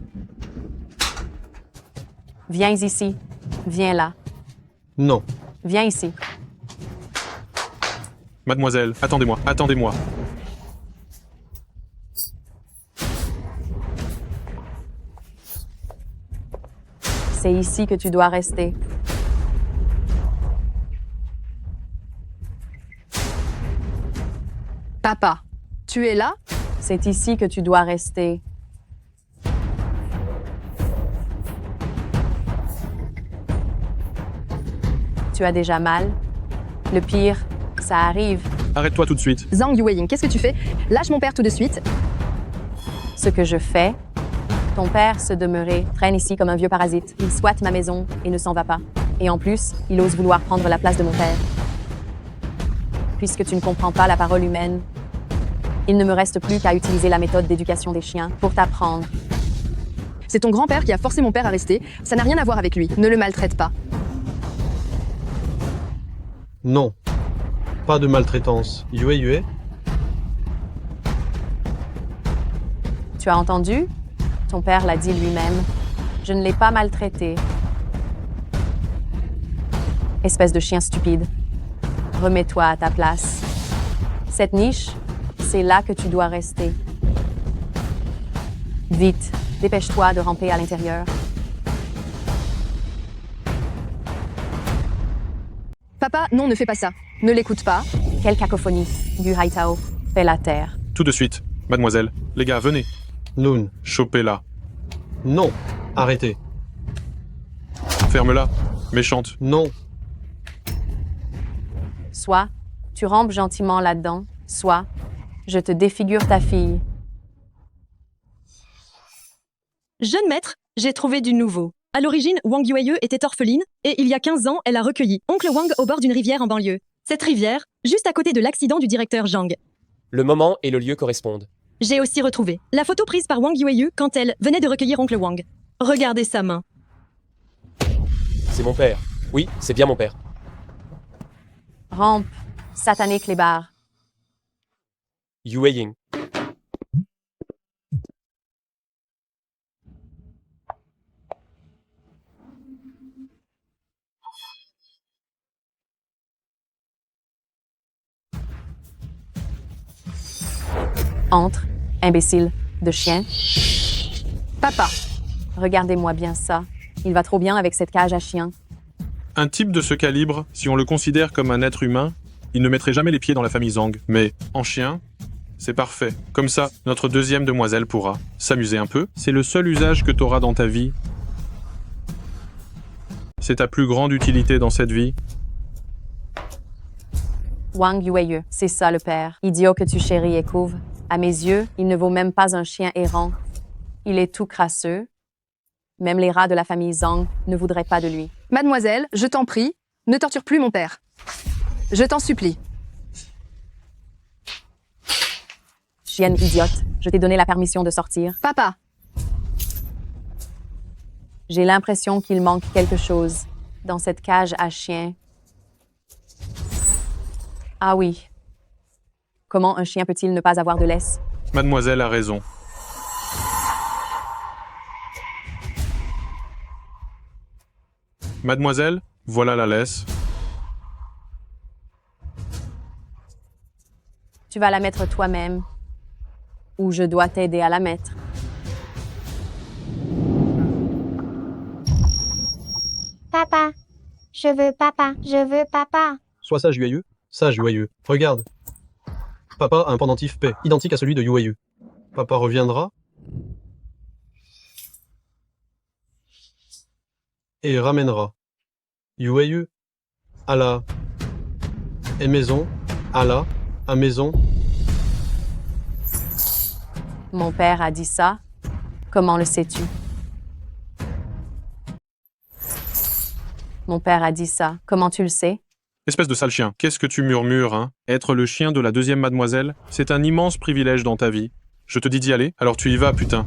Viens ici. Viens là. Non. Viens ici. Mademoiselle, attendez-moi, attendez-moi. C'est ici que tu dois rester. Papa, tu es là? C'est ici que tu dois rester. Tu as déjà mal? Le pire, ça arrive. Arrête-toi tout de suite. Zhang Yueying, qu'est-ce que tu fais? Lâche mon père tout de suite. Ce que je fais, ton père se demeurait, traîne ici comme un vieux parasite. Il squatte ma maison et ne s'en va pas. Et en plus, il ose vouloir prendre la place de mon père. Puisque tu ne comprends pas la parole humaine, il ne me reste plus qu'à utiliser la méthode d'éducation des chiens pour t'apprendre. C'est ton grand-père qui a forcé mon père à rester. Ça n'a rien à voir avec lui. Ne le maltraite pas. Non. Pas de maltraitance. Yue. Tu as entendu? Ton père l'a dit lui-même. Je ne l'ai pas maltraité. Espèce de chien stupide. Remets-toi à ta place. Cette niche, c'est là que tu dois rester. Vite, dépêche-toi de ramper à l'intérieur. Papa, non, ne fais pas ça. Ne l'écoute pas. Quelle cacophonie. Du Haitao. Fais la terre. Tout de suite. Mademoiselle, les gars, venez. Noon. Chopez-la. Non. Arrêtez. Ferme-la. Méchante. Non. Soit tu rampes gentiment là-dedans, soit je te défigure ta fille. Jeune maître, j'ai trouvé du nouveau. À l'origine, Wang Yueyue était orpheline, et il y a 15 ans, elle a recueilli oncle Wang au bord d'une rivière en banlieue. Cette rivière, juste à côté de l'accident du directeur Zhang. Le moment et le lieu correspondent. J'ai aussi retrouvé la photo prise par Wang Yueyue quand elle venait de recueillir oncle Wang. Regardez sa main. C'est mon père. Oui, c'est bien mon père. Rampe, satané clébard. Yueying. Entre, imbécile, de chien. Papa. Regardez-moi bien ça. Il va trop bien avec cette cage à chien. Un type de ce calibre, si on le considère comme un être humain, il ne mettrait jamais les pieds dans la famille Zhang. Mais en chien, c'est parfait. Comme ça, notre deuxième demoiselle pourra s'amuser un peu. C'est le seul usage que tu auras dans ta vie. C'est ta plus grande utilité dans cette vie. Wang Yueyue, c'est ça le père. Idiot que tu chéris et couves. À mes yeux, il ne vaut même pas un chien errant. Il est tout crasseux. Même les rats de la famille Zhang ne voudraient pas de lui. Mademoiselle, je t'en prie, ne torture plus mon père. Je t'en supplie. Chienne idiote, je t'ai donné la permission de sortir. Papa. J'ai l'impression qu'il manque quelque chose dans cette cage à chien. Ah oui. Comment un chien peut-il ne pas avoir de laisse? Mademoiselle a raison. Mademoiselle, voilà la laisse. Tu vas la mettre toi-même. Ou je dois t'aider à la mettre. Papa. Je veux papa. Je veux papa. Sois sage, Yueyue. Sage, Yueyue. Regarde. Papa a un pendentif paix, identique à celui de Yueyue. Papa reviendra et ramènera Yueyue à la maison, à maison. Mon père a dit ça. Comment le sais-tu? Mon père a dit ça. Comment tu le sais? Espèce de sale chien, qu'est-ce que tu murmures, hein? Être le chien de la deuxième mademoiselle, c'est un immense privilège dans ta vie. Je te dis d'y aller, alors tu y vas, putain.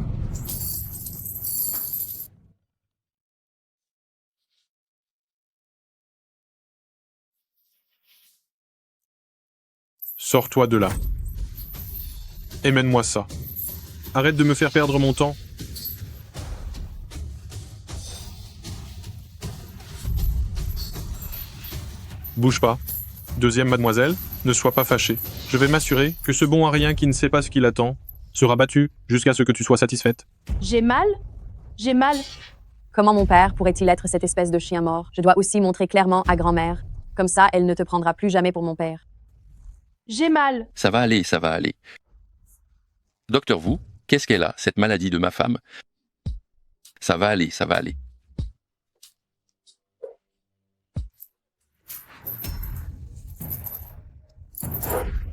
Sors-toi de là. Et mène-moi ça. Arrête de me faire perdre mon temps. Bouge pas. Deuxième mademoiselle, ne sois pas fâchée. Je vais m'assurer que ce bon à rien qui ne sait pas ce qu'il attend sera battu jusqu'à ce que tu sois satisfaite. J'ai mal? J'ai mal. Comment mon père pourrait-il être cette espèce de chien mort? Je dois aussi montrer clairement à grand-mère. Comme ça, elle ne te prendra plus jamais pour mon père. J'ai mal. Ça va aller, ça va aller. Docteur Wu, qu'est-ce qu'elle a, cette maladie de ma femme? Ça va aller, ça va aller.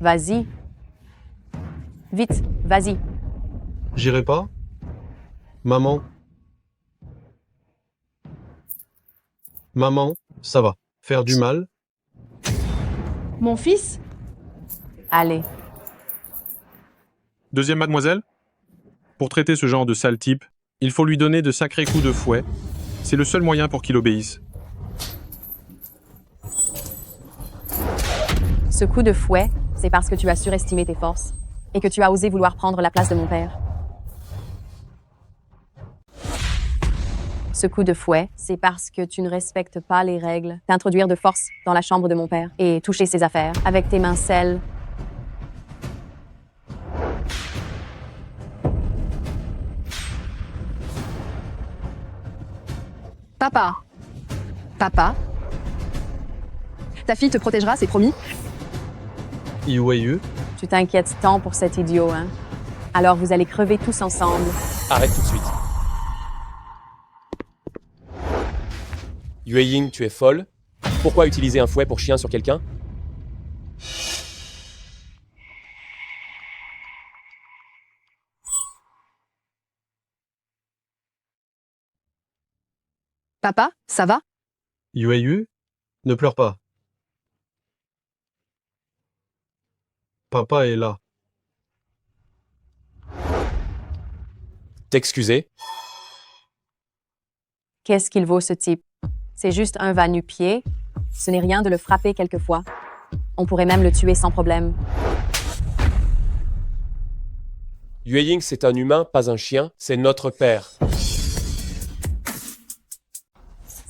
Vas-y. Vite, vas-y. J'irai pas? Maman? Maman, ça va. Faire du mal? Mon fils? Allez. Deuxième mademoiselle? Pour traiter ce genre de sale type, il faut lui donner de sacrés coups de fouet. C'est le seul moyen pour qu'il obéisse. Ce coup de fouet, c'est parce que tu as surestimé tes forces et que tu as osé vouloir prendre la place de mon père. Ce coup de fouet, c'est parce que tu ne respectes pas les règles d'introduire de force dans la chambre de mon père et toucher ses affaires avec tes mains sales. Papa. Papa. Ta fille te protégera, c'est promis. Yueyu? Tu t'inquiètes tant pour cet idiot, hein? Alors vous allez crever tous ensemble. Arrête tout de suite. Yue Ying, tu es folle? Pourquoi utiliser un fouet pour chien sur quelqu'un? Papa, ça va? Yueyu? Ne pleure pas. Papa est là. T'excuser? Qu'est-ce qu'il vaut ce type? C'est juste un va-nu-pied. Ce n'est rien de le frapper quelquefois. On pourrait même le tuer sans problème. Yue Ying, c'est un humain, pas un chien. C'est notre père.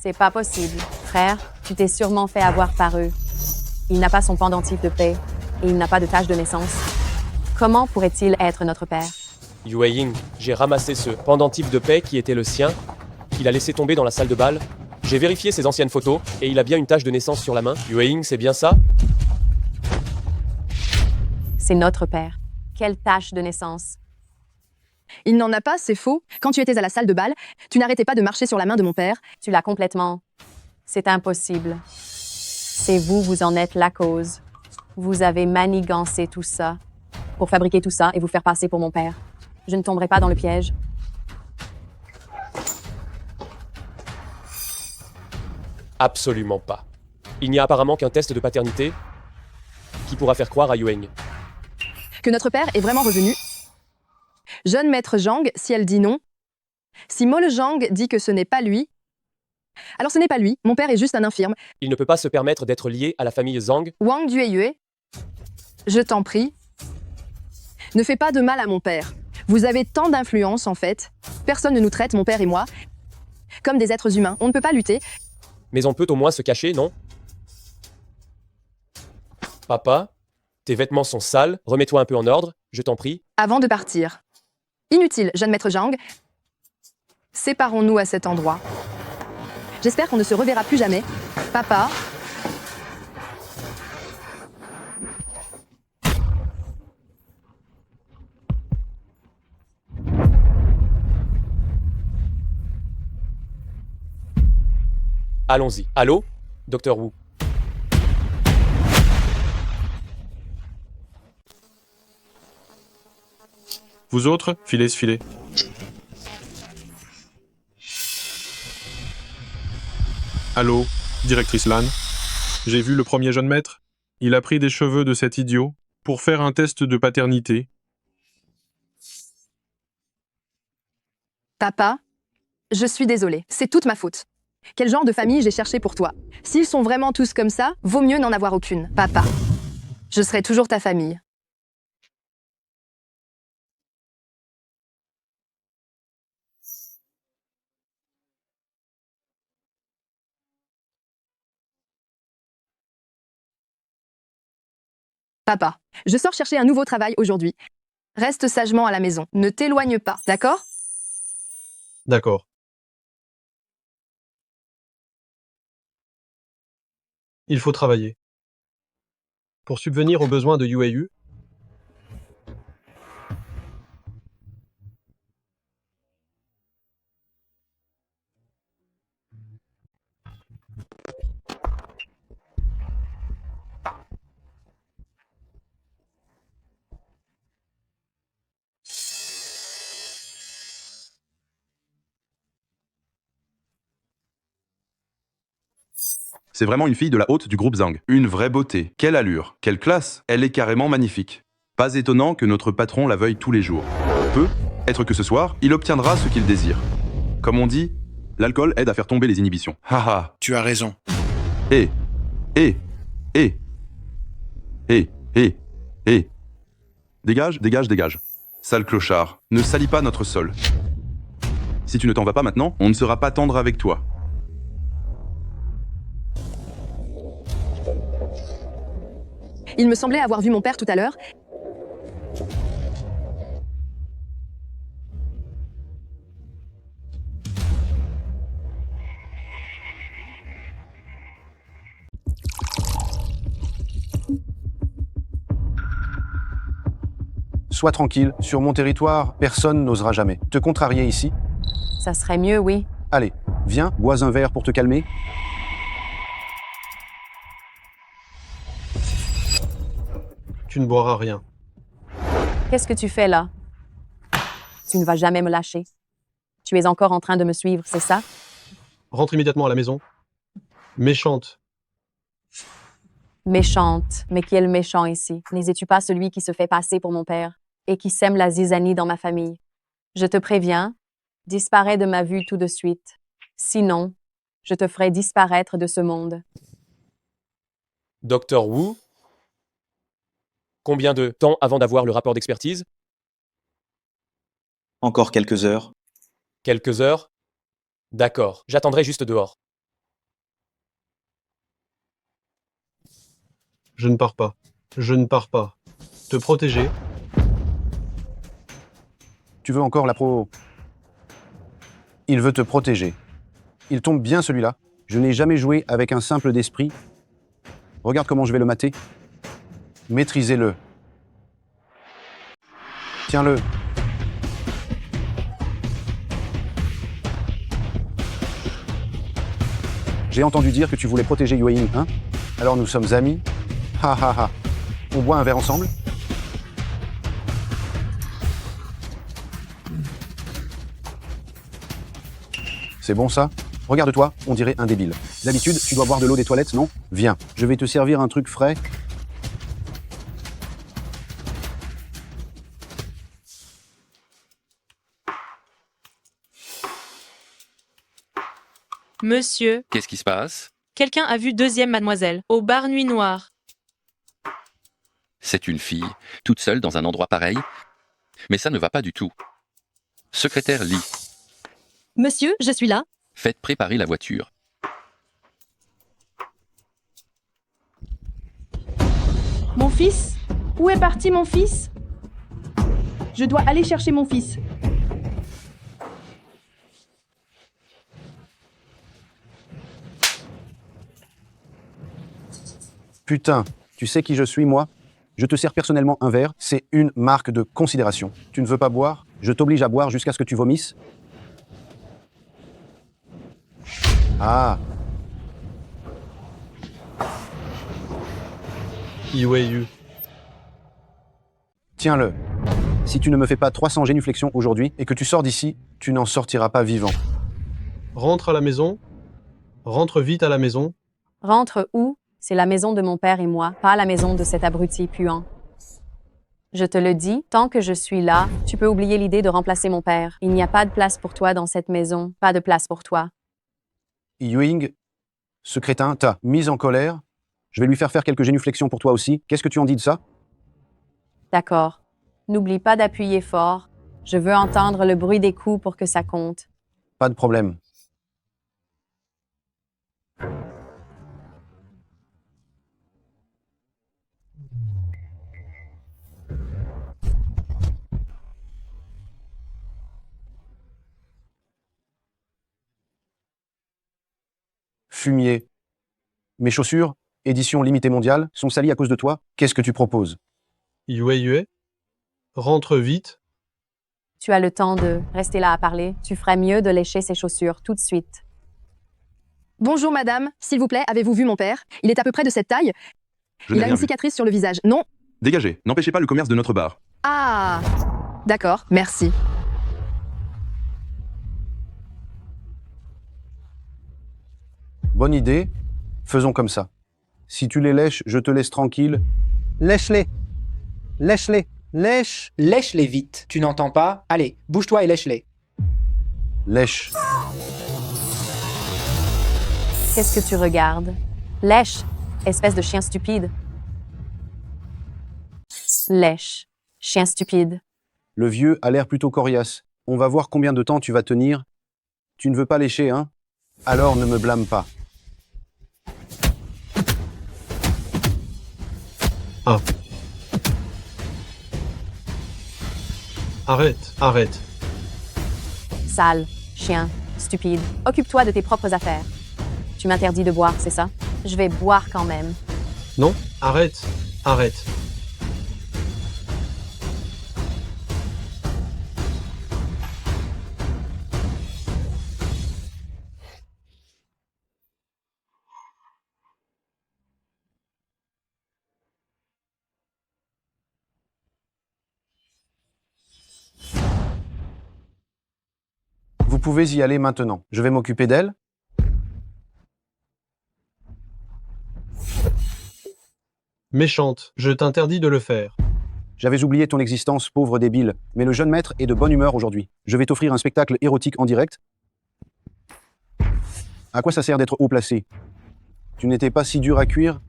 C'est pas possible. Frère, tu t'es sûrement fait avoir par eux. Il n'a pas son pendentif de paix et il n'a pas de tache de naissance. Comment pourrait-il être notre père? Yue Ying, j'ai ramassé ce pendentif de paix qui était le sien, qu'il a laissé tomber dans la salle de bal. J'ai vérifié ses anciennes photos et il a bien une tache de naissance sur la main. Yue Ying, c'est bien ça? C'est notre père. Quelle tache de naissance? Il n'en a pas, c'est faux. Quand tu étais à la salle de bal, tu n'arrêtais pas de marcher sur la main de mon père. Tu l'as complètement. C'est impossible. C'est vous, vous en êtes la cause. Vous avez manigancé tout ça pour fabriquer tout ça et vous faire passer pour mon père. Je ne tomberai pas dans le piège. Absolument pas. Il n'y a apparemment qu'un test de paternité qui pourra faire croire à Yue Ying. Que notre père est vraiment revenu. Jeune maître Zhang, si elle dit non. Si Mo le Zhang dit que ce n'est pas lui. Alors ce n'est pas lui, mon père est juste un infirme. Il ne peut pas se permettre d'être lié à la famille Zhang. Wang Dueyue, je t'en prie. Ne fais pas de mal à mon père. Vous avez tant d'influence en fait. Personne ne nous traite, mon père et moi, comme des êtres humains. On ne peut pas lutter. Mais on peut au moins se cacher, non? Papa, tes vêtements sont sales, remets-toi un peu en ordre, je t'en prie. Avant de partir. Inutile, jeune maître Zhang. Séparons-nous à cet endroit. J'espère qu'on ne se reverra plus jamais. Papa. Allons-y. Allô? Docteur Wu. Vous autres, filez ce filet. Allô, directrice Lan. J'ai vu le premier jeune maître. Il a pris des cheveux de cet idiot pour faire un test de paternité. Papa, je suis désolée. C'est toute ma faute. Quel genre de famille j'ai cherché pour toi? S'ils sont vraiment tous comme ça, vaut mieux n'en avoir aucune. Papa, je serai toujours ta famille. Papa, je sors chercher un nouveau travail aujourd'hui. Reste sagement à la maison. Ne t'éloigne pas, d'accord? D'accord. Il faut travailler. Pour subvenir aux besoins de UAU, C'est vraiment une fille de la haute du groupe Zhang. Une vraie beauté. Quelle allure. Quelle classe. Elle est carrément magnifique. Pas étonnant que notre patron la veuille tous les jours. Peut être que ce soir, il obtiendra ce qu'il désire. Comme on dit, l'alcool aide à faire tomber les inhibitions. Haha. Tu as raison. Eh. Dégage, dégage, dégage. Sale clochard. Ne salis pas notre sol. Si tu ne t'en vas pas maintenant, on ne sera pas tendre avec toi. Il me semblait avoir vu mon père tout à l'heure. Sois tranquille, sur mon territoire, personne n'osera jamais te contrarier ici. Ça serait mieux, oui. Allez, viens, bois un verre pour te calmer. tu ne boiras rien. Qu'est-ce que tu fais là? Tu ne vas jamais me lâcher. Tu es encore en train de me suivre, c'est ça? Rentre immédiatement à la maison. Méchante. Méchante. Mais qui est le méchant ici? N'es-tu pas celui qui se fait passer pour mon père et qui sème la zizanie dans ma famille? Je te préviens, disparais de ma vue tout de suite. Sinon, je te ferai disparaître de ce monde. Docteur Wu, combien de temps avant d'avoir le rapport d'expertise? Encore quelques heures. Quelques heures? D'accord, j'attendrai juste dehors. Je ne pars pas. Je ne pars pas. Te protéger. Tu veux encore la pro... Il veut te protéger. Il tombe bien celui-là. Je n'ai jamais joué avec un simple d'esprit. Regarde comment je vais le mater. Maîtrisez-le. Tiens-le. J'ai entendu dire que tu voulais protéger Yue Ying, hein? Alors nous sommes amis. Ha ha ha. On boit un verre ensemble? C'est bon ça? Regarde-toi, on dirait un débile. D'habitude, tu dois boire de l'eau des toilettes, non? Viens, je vais te servir un truc frais. Monsieur, Qu'est-ce qui se passe? quelqu'un a vu deuxième mademoiselle, au bar Nuit Noire. C'est une fille, toute seule dans un endroit pareil. Mais ça ne va pas du tout. Secrétaire Lee, Monsieur, je suis là. faites préparer la voiture. Mon fils? Où est parti mon fils? Je dois aller chercher mon fils. Putain, tu sais qui je suis, moi? Je te sers personnellement un verre, c'est une marque de considération. Tu ne veux pas boire? Je t'oblige à boire jusqu'à ce que tu vomisses? Ah, Yue. tiens-le. Si tu ne me fais pas 300 génuflexions aujourd'hui et que tu sors d'ici, tu n'en sortiras pas vivant. Rentre à la maison. Rentre vite à la maison. Rentre où? C'est la maison de mon père et moi, pas la maison de cet abruti puant. Je te le dis, tant que je suis là, tu peux oublier l'idée de remplacer mon père. Il n'y a pas de place pour toi dans cette maison, pas de place pour toi. Ying, ce crétin t'a mise en colère. Je vais lui faire quelques génuflexions pour toi aussi. Qu'est-ce que tu en dis de ça? D'accord. N'oublie pas d'appuyer fort. Je veux entendre le bruit des coups pour que ça compte. Pas de problème. Fumier. Mes chaussures? édition limitée mondiale, sont salis à cause de toi. Qu'est-ce que tu proposes? Yue, rentre vite. Tu as le temps de rester là à parler. Tu ferais mieux de lécher ses chaussures tout de suite. Bonjour madame, s'il vous plaît, avez-vous vu mon père? Il est à peu près de cette taille. Je n'ai Il a rien une vu. cicatrice sur le visage. Non. Dégagez, n'empêchez pas le commerce de notre bar. Ah. D'accord, merci. Bonne idée. Faisons comme ça. Si tu les lèches, je te laisse tranquille. Lèche-les. Lèche-les. Lèche. Lèche-les vite. Tu n'entends pas? Allez, bouge-toi et lèche-les. Lèche. Qu'est-ce que tu regardes? Lèche, espèce de chien stupide. Lèche, chien stupide. Le vieux a l'air plutôt coriace. On va voir combien de temps tu vas tenir. Tu ne veux pas lécher, hein? Alors ne me blâme pas. Ah. Arrête. Sale, chien, stupide. Occupe-toi de tes propres affaires. Tu m'interdis de boire, c'est ça? Je vais boire quand même. Non, arrête. Vous pouvez y aller maintenant. Je vais m'occuper d'elle. Méchante, je t'interdis de le faire. J'avais oublié ton existence, pauvre débile. Mais le jeune maître est de bonne humeur aujourd'hui. Je vais t'offrir un spectacle érotique en direct. À quoi ça sert d'être haut placé? Tu n'étais pas si dur à cuire?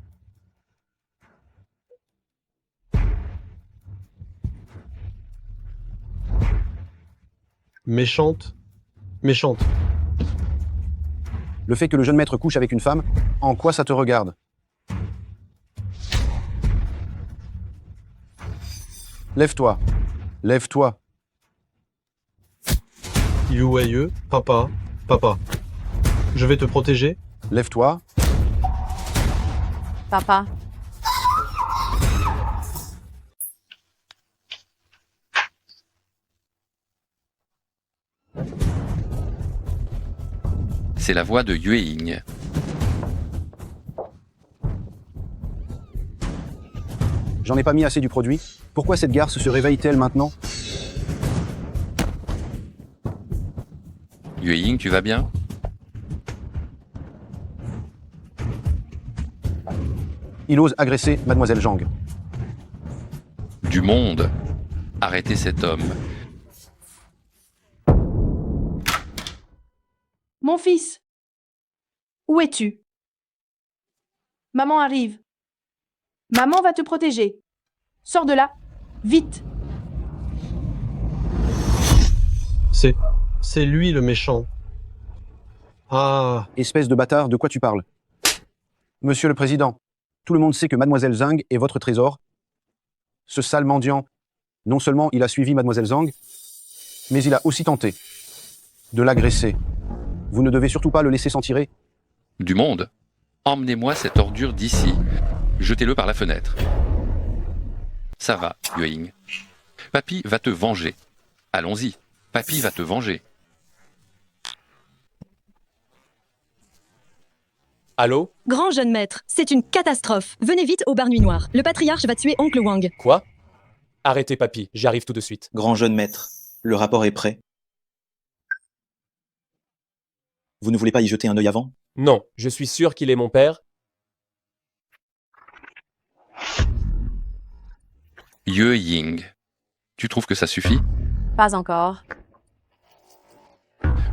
Méchante. Le fait que le jeune maître couche avec une femme, en quoi ça te regarde? Lève-toi. Lève-toi. Yue, papa. Je vais te protéger. Lève-toi. Papa, C'est la voix de Yueying. J'en ai pas mis assez du produit. Pourquoi cette garce se réveille-t-elle maintenant? Yueying, tu vas bien? Il ose agresser Mademoiselle Zhang. Du monde. Arrêtez cet homme. Mon fils, où es-tu? Maman arrive. Maman va te protéger. Sors de là, vite. C'est lui le méchant. Ah. Espèce de bâtard, de quoi tu parles? Monsieur le Président, tout le monde sait que Mademoiselle Zhang est votre trésor. Ce sale mendiant, non seulement il a suivi Mademoiselle Zhang, mais il a aussi tenté de l'agresser. Vous ne devez surtout pas le laisser s'en tirer. Du monde. Emmenez-moi cette ordure d'ici. Jetez-le par la fenêtre. Ça va, Yueying. Papy va te venger. Allons-y. Papy va te venger. Allô? Grand jeune maître, c'est une catastrophe. Venez vite au bar Nuit Noire. Le patriarche va tuer oncle Wang. Quoi? Arrêtez, papy, j'arrive tout de suite. Grand jeune maître, le rapport est prêt. Vous ne voulez pas y jeter un œil avant? Non, je suis sûr qu'il est mon père. Yueying. Tu trouves que ça suffit? pas encore.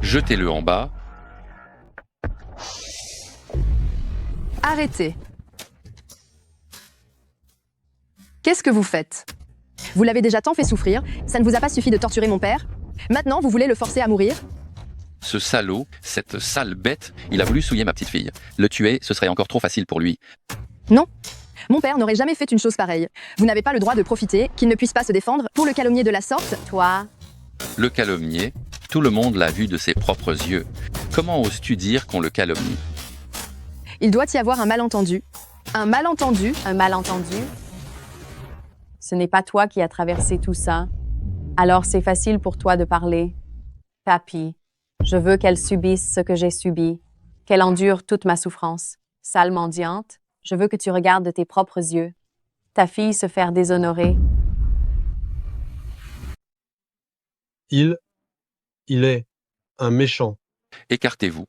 Jetez-le en bas. Arrêtez. Qu'est-ce que vous faites? Vous l'avez déjà tant fait souffrir, ça ne vous a pas suffi de torturer mon père? Maintenant, vous voulez le forcer à mourir? Ce salaud, cette sale bête, il a voulu souiller ma petite fille. Le tuer, ce serait encore trop facile pour lui. Non. Mon père n'aurait jamais fait une chose pareille. Vous n'avez pas le droit de profiter, qu'il ne puisse pas se défendre, pour le calomnier de la sorte. Toi. Le calomnier, tout le monde l'a vu de ses propres yeux. Comment oses-tu dire qu'on le calomnie? Il doit y avoir un malentendu. Un malentendu. Un malentendu? Ce n'est pas toi qui as traversé tout ça. Alors c'est facile pour toi de parler. Papy, je veux qu'elle subisse ce que j'ai subi, qu'elle endure toute ma souffrance. Sale mendiante, je veux que tu regardes de tes propres yeux ta fille se faire déshonorer. Il est un méchant. Écartez-vous.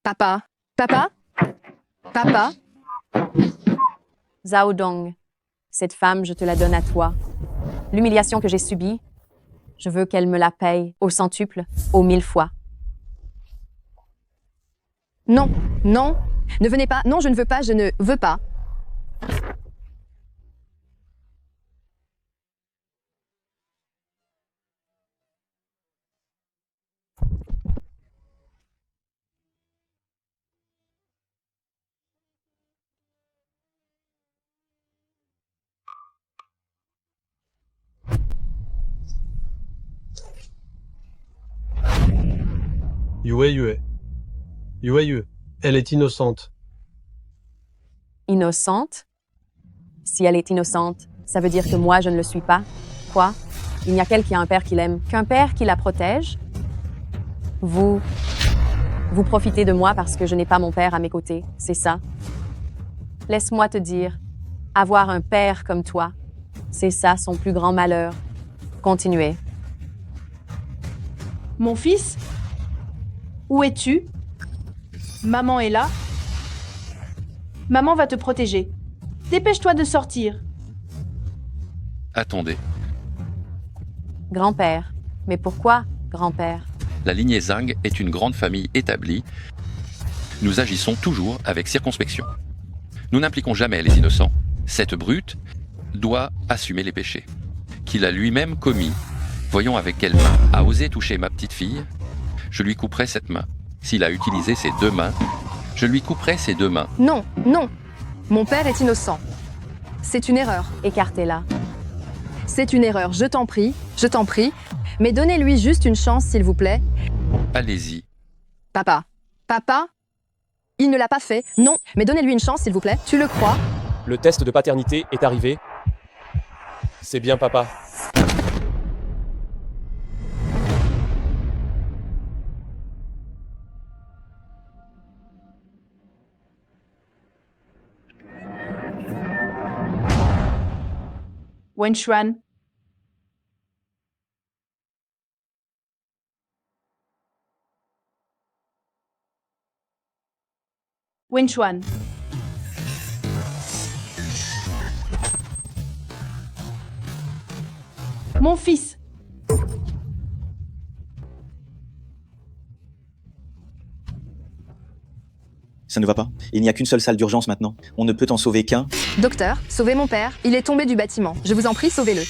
Papa. Papa. Papa. Zhao Dong, cette femme, je te la donne à toi. L'humiliation que j'ai subie, je veux qu'elle me la paye au centuple, au 1000 fois. Non, non, ne venez pas. Non, je ne veux pas, je ne veux pas. Yue. Elle est innocente. Innocente? Si elle est innocente, ça veut dire que moi, je ne le suis pas? Quoi? Il n'y a qu'elle qui a un père qui l'aime, qu'un père qui la protège? Vous profitez de moi parce que je n'ai pas mon père à mes côtés, c'est ça? Laisse-moi te dire, avoir un père comme toi, c'est ça son plus grand malheur. Continuez. Mon fils? Où es-tu? Maman est là. Maman va te protéger. Dépêche-toi de sortir. Attendez. Grand-père. Mais pourquoi, grand-père? La lignée Zhang est une grande famille établie. Nous agissons toujours avec circonspection. Nous n'impliquons jamais les innocents. Cette brute doit assumer les péchés qu'il a lui-même commis. Voyons avec quelle main a osé toucher ma petite fille. Je lui couperai cette main. S'il a utilisé ses deux mains, je lui couperai ses deux mains. Non, non. Mon père est innocent. C'est une erreur. Écartez-la. C'est une erreur, je t'en prie, mais donnez-lui juste une chance, s'il vous plaît. Allez-y. Papa. Papa? Il ne l'a pas fait, non, mais donnez-lui une chance, s'il vous plaît. Tu le crois? Le test de paternité est arrivé. C'est bien, papa. Wenchuan. Wenchuan. Mon fils. Ça ne va pas. Il n'y a qu'une seule salle d'urgence maintenant. On ne peut en sauver qu'un. Docteur, sauvez mon père. Il est tombé du bâtiment. Je vous en prie, sauvez-le.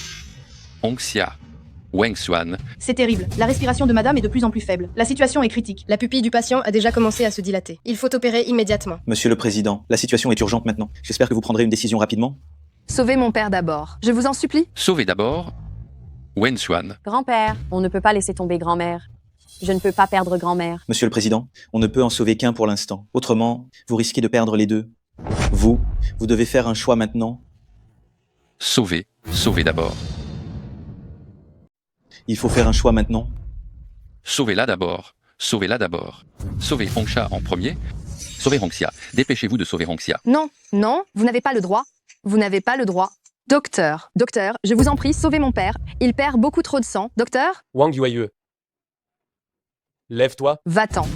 Hongxia. Wengxuan. C'est terrible. La respiration de madame est de plus en plus faible. La situation est critique. La pupille du patient a déjà commencé à se dilater. Il faut opérer immédiatement. Monsieur le Président, la situation est urgente maintenant. J'espère que vous prendrez une décision rapidement. Sauvez mon père d'abord. Je vous en supplie. Sauvez d'abord Wenxuan. Grand-père, on ne peut pas laisser tomber grand-mère. Je ne peux pas perdre grand-mère. Monsieur le Président, on ne peut en sauver qu'un pour l'instant. Autrement, vous risquez de perdre les deux. Vous devez faire un choix maintenant. Sauvez d'abord. Il faut faire un choix maintenant. Sauvez-la d'abord. Sauvez Hongxia en premier. Sauvez Hongxia. Dépêchez-vous de sauver Hongxia. Non, non, vous n'avez pas le droit. Vous n'avez pas le droit. Docteur, je vous en prie, sauvez mon père. Il perd beaucoup trop de sang. Docteur? Wang Yueyue. Lève-toi. Va-t'en.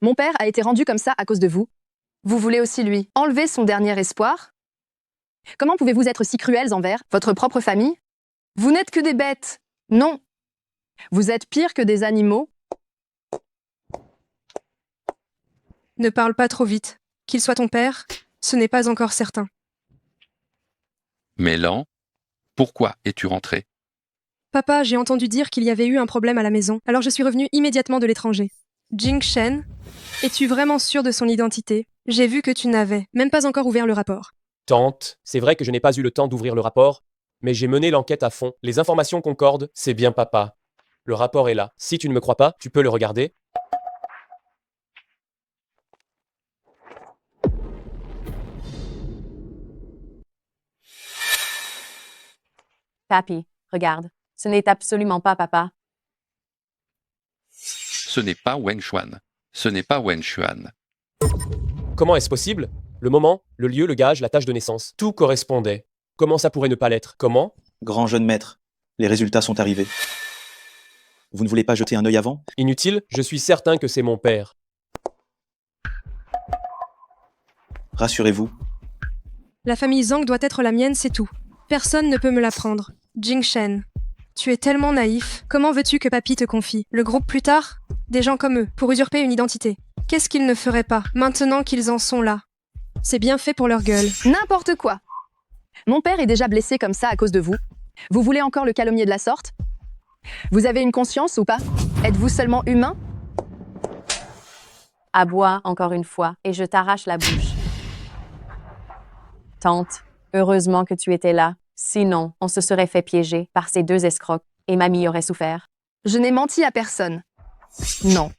Mon père a été rendu comme ça à cause de vous. Vous voulez aussi lui enlever son dernier espoir? Comment pouvez-vous être si cruels envers votre propre famille? Vous n'êtes que des bêtes. Non. Vous êtes pire que des animaux. Ne parle pas trop vite. Qu'il soit ton père, ce n'est pas encore certain. Mais Lan, pourquoi es-tu rentré? Papa, j'ai entendu dire qu'il y avait eu un problème à la maison, alors je suis revenue immédiatement de l'étranger. Jing Shen, es-tu vraiment sûr de son identité? J'ai vu que tu n'avais même pas encore ouvert le rapport. Tante, c'est vrai que je n'ai pas eu le temps d'ouvrir le rapport, mais j'ai mené l'enquête à fond. Les informations concordent, c'est bien papa. Le rapport est là. Si tu ne me crois pas, tu peux le regarder. Papi, regarde. Ce n'est absolument pas papa. Ce n'est pas Wen Xuan. Ce n'est pas Wen Xuan. Comment est-ce possible? Le moment, le lieu, le gage, la tâche de naissance. Tout correspondait. Comment ça pourrait ne pas l'être? Comment? Grand jeune maître, les résultats sont arrivés. Vous ne voulez pas jeter un œil avant? Inutile, je suis certain que c'est mon père. Rassurez-vous, La famille Zhang doit être la mienne, c'est tout. Personne ne peut me la prendre. Jing Shen, tu es tellement naïf. Comment veux-tu que papy te confie? Le groupe plus tard? Des gens comme eux, pour usurper une identité. Qu'est-ce qu'ils ne feraient pas, maintenant qu'ils en sont là? C'est bien fait pour leur gueule. N'importe quoi. Mon père est déjà blessé comme ça à cause de vous. Vous voulez encore le calomnier de la sorte? Vous avez une conscience ou pas? Êtes-vous seulement humain? Aboie encore une fois, et je t'arrache la bouche. Tante, heureusement que tu étais là. Sinon, on se serait fait piéger par ces deux escrocs, et mamie aurait souffert. Je n'ai menti à personne. Non.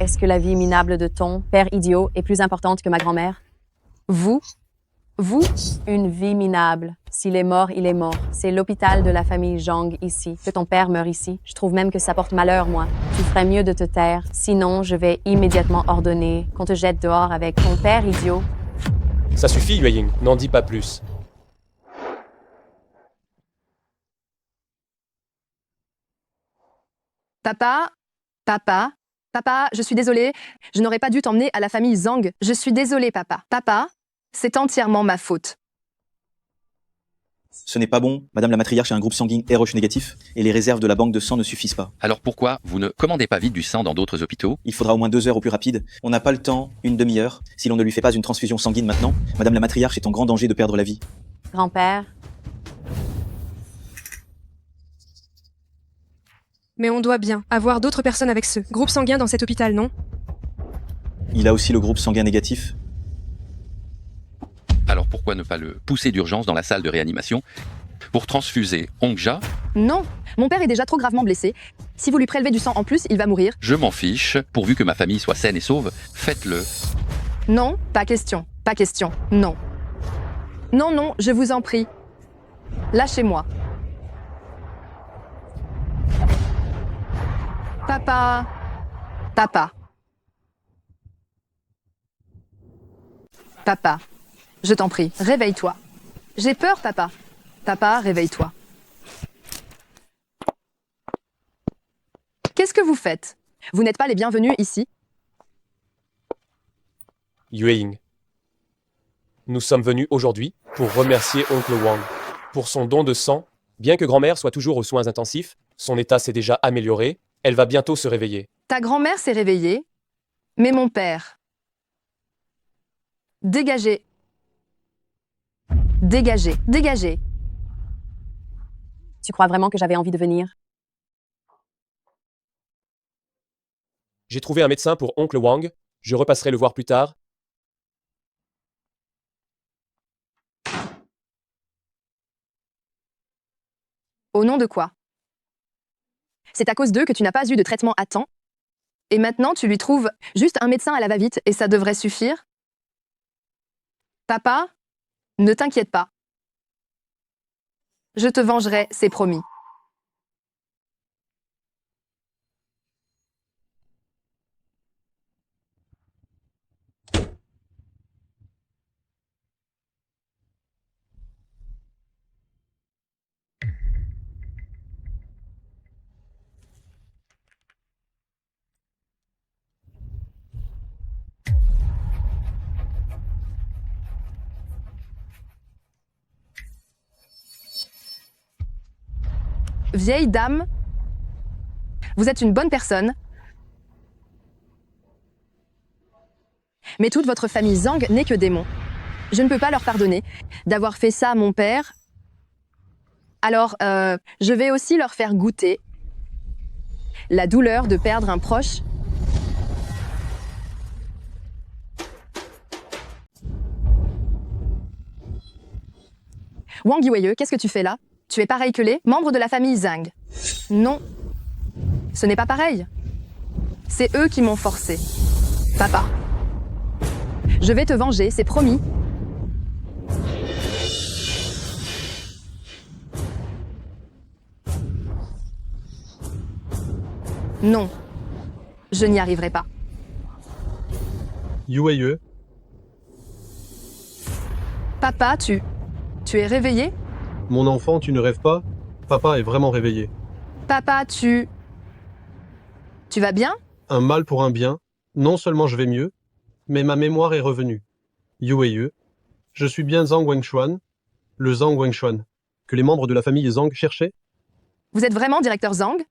Est-ce que la vie minable de ton père idiot est plus importante que ma grand-mère? Vous? Une vie minable. S'il est mort, il est mort. C'est l'hôpital de la famille Zhang ici. Que ton père meure ici. Je trouve même que ça porte malheur, moi. Tu ferais mieux de te taire. Sinon, je vais immédiatement ordonner qu'on te jette dehors avec ton père idiot. Ça suffit, Yueying, n'en dis pas plus. Papa, je suis désolée. Je n'aurais pas dû t'emmener à la famille Zhang. Je suis désolée, papa. Papa, c'est entièrement ma faute. ce n'est pas bon. Madame la matriarche a un groupe sanguin RH négatif et les réserves de la banque de sang ne suffisent pas. Alors pourquoi vous ne commandez pas vite du sang dans d'autres hôpitaux? Il faudra au moins 2 heures au plus rapide. On n'a pas le temps, une demi-heure. Si l'on ne lui fait pas une transfusion sanguine maintenant, Madame la matriarche est en grand danger de perdre la vie. Grand-père, Mais on doit bien avoir d'autres personnes avec ce groupe sanguin dans cet hôpital, non? Il a aussi le groupe sanguin négatif. Alors pourquoi ne pas le pousser d'urgence dans la salle de réanimation pour transfuser Hongja? Non, mon père est déjà trop gravement blessé. Si vous lui prélevez du sang en plus, il va mourir. Je m'en fiche, pourvu que ma famille soit saine et sauve, faites-le. Non, pas question, non. Non, je vous en prie. Lâchez-moi. Papa. Papa, je t'en prie, réveille-toi. J'ai peur, papa. Papa, réveille-toi. Qu'est-ce que vous faites? Vous n'êtes pas les bienvenus ici? Yueying. Nous sommes venus aujourd'hui pour remercier Oncle Wang pour son don de sang. Bien que grand-mère soit toujours aux soins intensifs, son état s'est déjà amélioré. Elle va bientôt se réveiller. Ta grand-mère s'est réveillée, mais mon père... Dégagez. Dégagez. tu crois vraiment que j'avais envie de venir? J'ai trouvé un médecin pour Oncle Wang. Je repasserai le voir plus tard. Au nom de quoi? C'est à cause d'eux que tu n'as pas eu de traitement à temps? Et maintenant, tu lui trouves juste un médecin à la va-vite et ça devrait suffire? Papa, ne t'inquiète pas. Je te vengerai, c'est promis. Vieille dame, vous êtes une bonne personne, mais toute votre famille Zhang n'est que démon. Je ne peux pas leur pardonner d'avoir fait ça à mon père. Alors, je vais aussi leur faire goûter la douleur de perdre un proche. Wang Yueyue, qu'est-ce que tu fais là? Tu es pareil que les membres de la famille Zhang. Non, ce n'est pas pareil. C'est eux qui m'ont forcé. Papa, je vais te venger, c'est promis. Non. Je n'y arriverai pas. Yue, Papa, tu es réveillé? mon enfant, tu ne rêves pas? Papa est vraiment réveillé. Papa, tu vas bien? Un mal pour un bien. Non seulement je vais mieux, mais ma mémoire est revenue. Yue, je suis bien Zhang Wengshuan, le Zhang Wengshuan, que les membres de la famille Zhang cherchaient? Vous êtes vraiment directeur Zhang?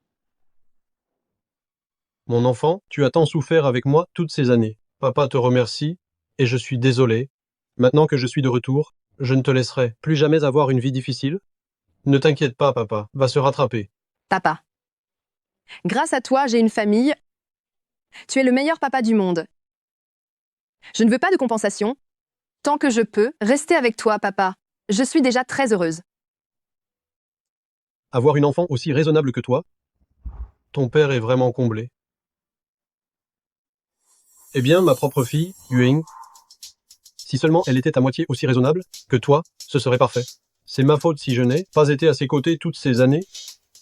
Mon enfant, tu as tant souffert avec moi toutes ces années. Papa te remercie, et je suis désolé. Maintenant que je suis de retour, je ne te laisserai plus jamais avoir une vie difficile. Ne t'inquiète pas, papa, va se rattraper. Papa. Grâce à toi, j'ai une famille. Tu es le meilleur papa du monde. Je ne veux pas de compensation. Tant que je peux, rester avec toi, papa. Je suis déjà très heureuse. Avoir une enfant aussi raisonnable que toi? Ton père est vraiment comblé. Eh bien, ma propre fille, Yuing, si seulement elle était à moitié aussi raisonnable que toi, ce serait parfait. C'est ma faute si je n'ai pas été à ses côtés toutes ces années.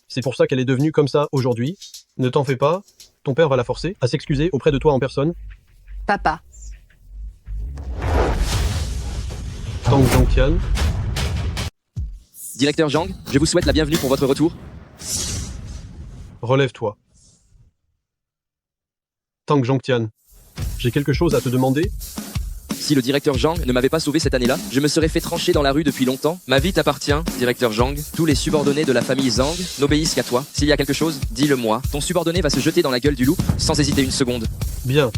C'est pour ça qu'elle est devenue comme ça aujourd'hui. Ne t'en fais pas, ton père va la forcer à s'excuser auprès de toi en personne. Papa. Tang Zhongtian, Directeur Zhang, je vous souhaite la bienvenue pour votre retour. relève-toi. Tang Zhongtian, j'ai quelque chose à te demander. Si le directeur Zhang ne m'avait pas sauvé cette année-là, je me serais fait trancher dans la rue depuis longtemps. Ma vie t'appartient, directeur Zhang. Tous les subordonnés de la famille Zhang n'obéissent qu'à toi. S'il y a quelque chose, dis-le-moi. Ton subordonné va se jeter dans la gueule du loup, sans hésiter une seconde. Bien.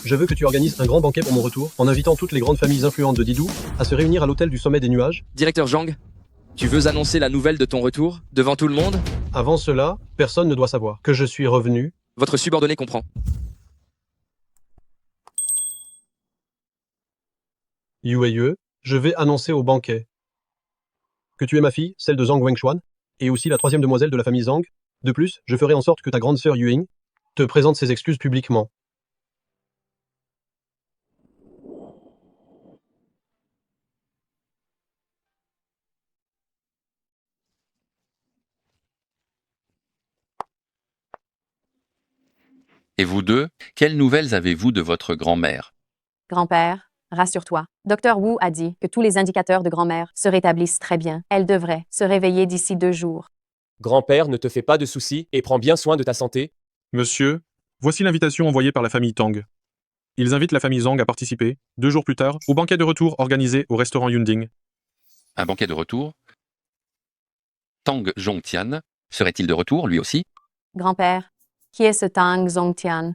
Je veux que tu organises un grand banquet pour mon retour, en invitant toutes les grandes familles influentes de Didou à se réunir à l'hôtel du sommet des nuages. Directeur Zhang, tu veux annoncer la nouvelle de ton retour, devant tout le monde? Avant cela, personne ne doit savoir que je suis revenu. Votre subordonné comprend. Yue, je vais annoncer au banquet que tu es ma fille, celle de Zhang Wengshuan, et aussi la troisième demoiselle de la famille Zhang. De plus, je ferai en sorte que ta grande sœur Yuing te présente ses excuses publiquement. Et vous deux, quelles nouvelles avez-vous de votre grand-mère? Grand-père, rassure-toi. Dr Wu a dit que tous les indicateurs de grand-mère se rétablissent très bien. Elle devrait se réveiller d'ici 2 jours. Grand-père, ne te fais pas de soucis et prends bien soin de ta santé. Monsieur, voici l'invitation envoyée par la famille Tang. Ils invitent la famille Zhang à participer, 2 jours plus tard, au banquet de retour organisé au restaurant Yunding. Un banquet de retour? Tang Zhongtian serait-il de retour, lui aussi? Grand-père, qui est ce Tang Zhongtian?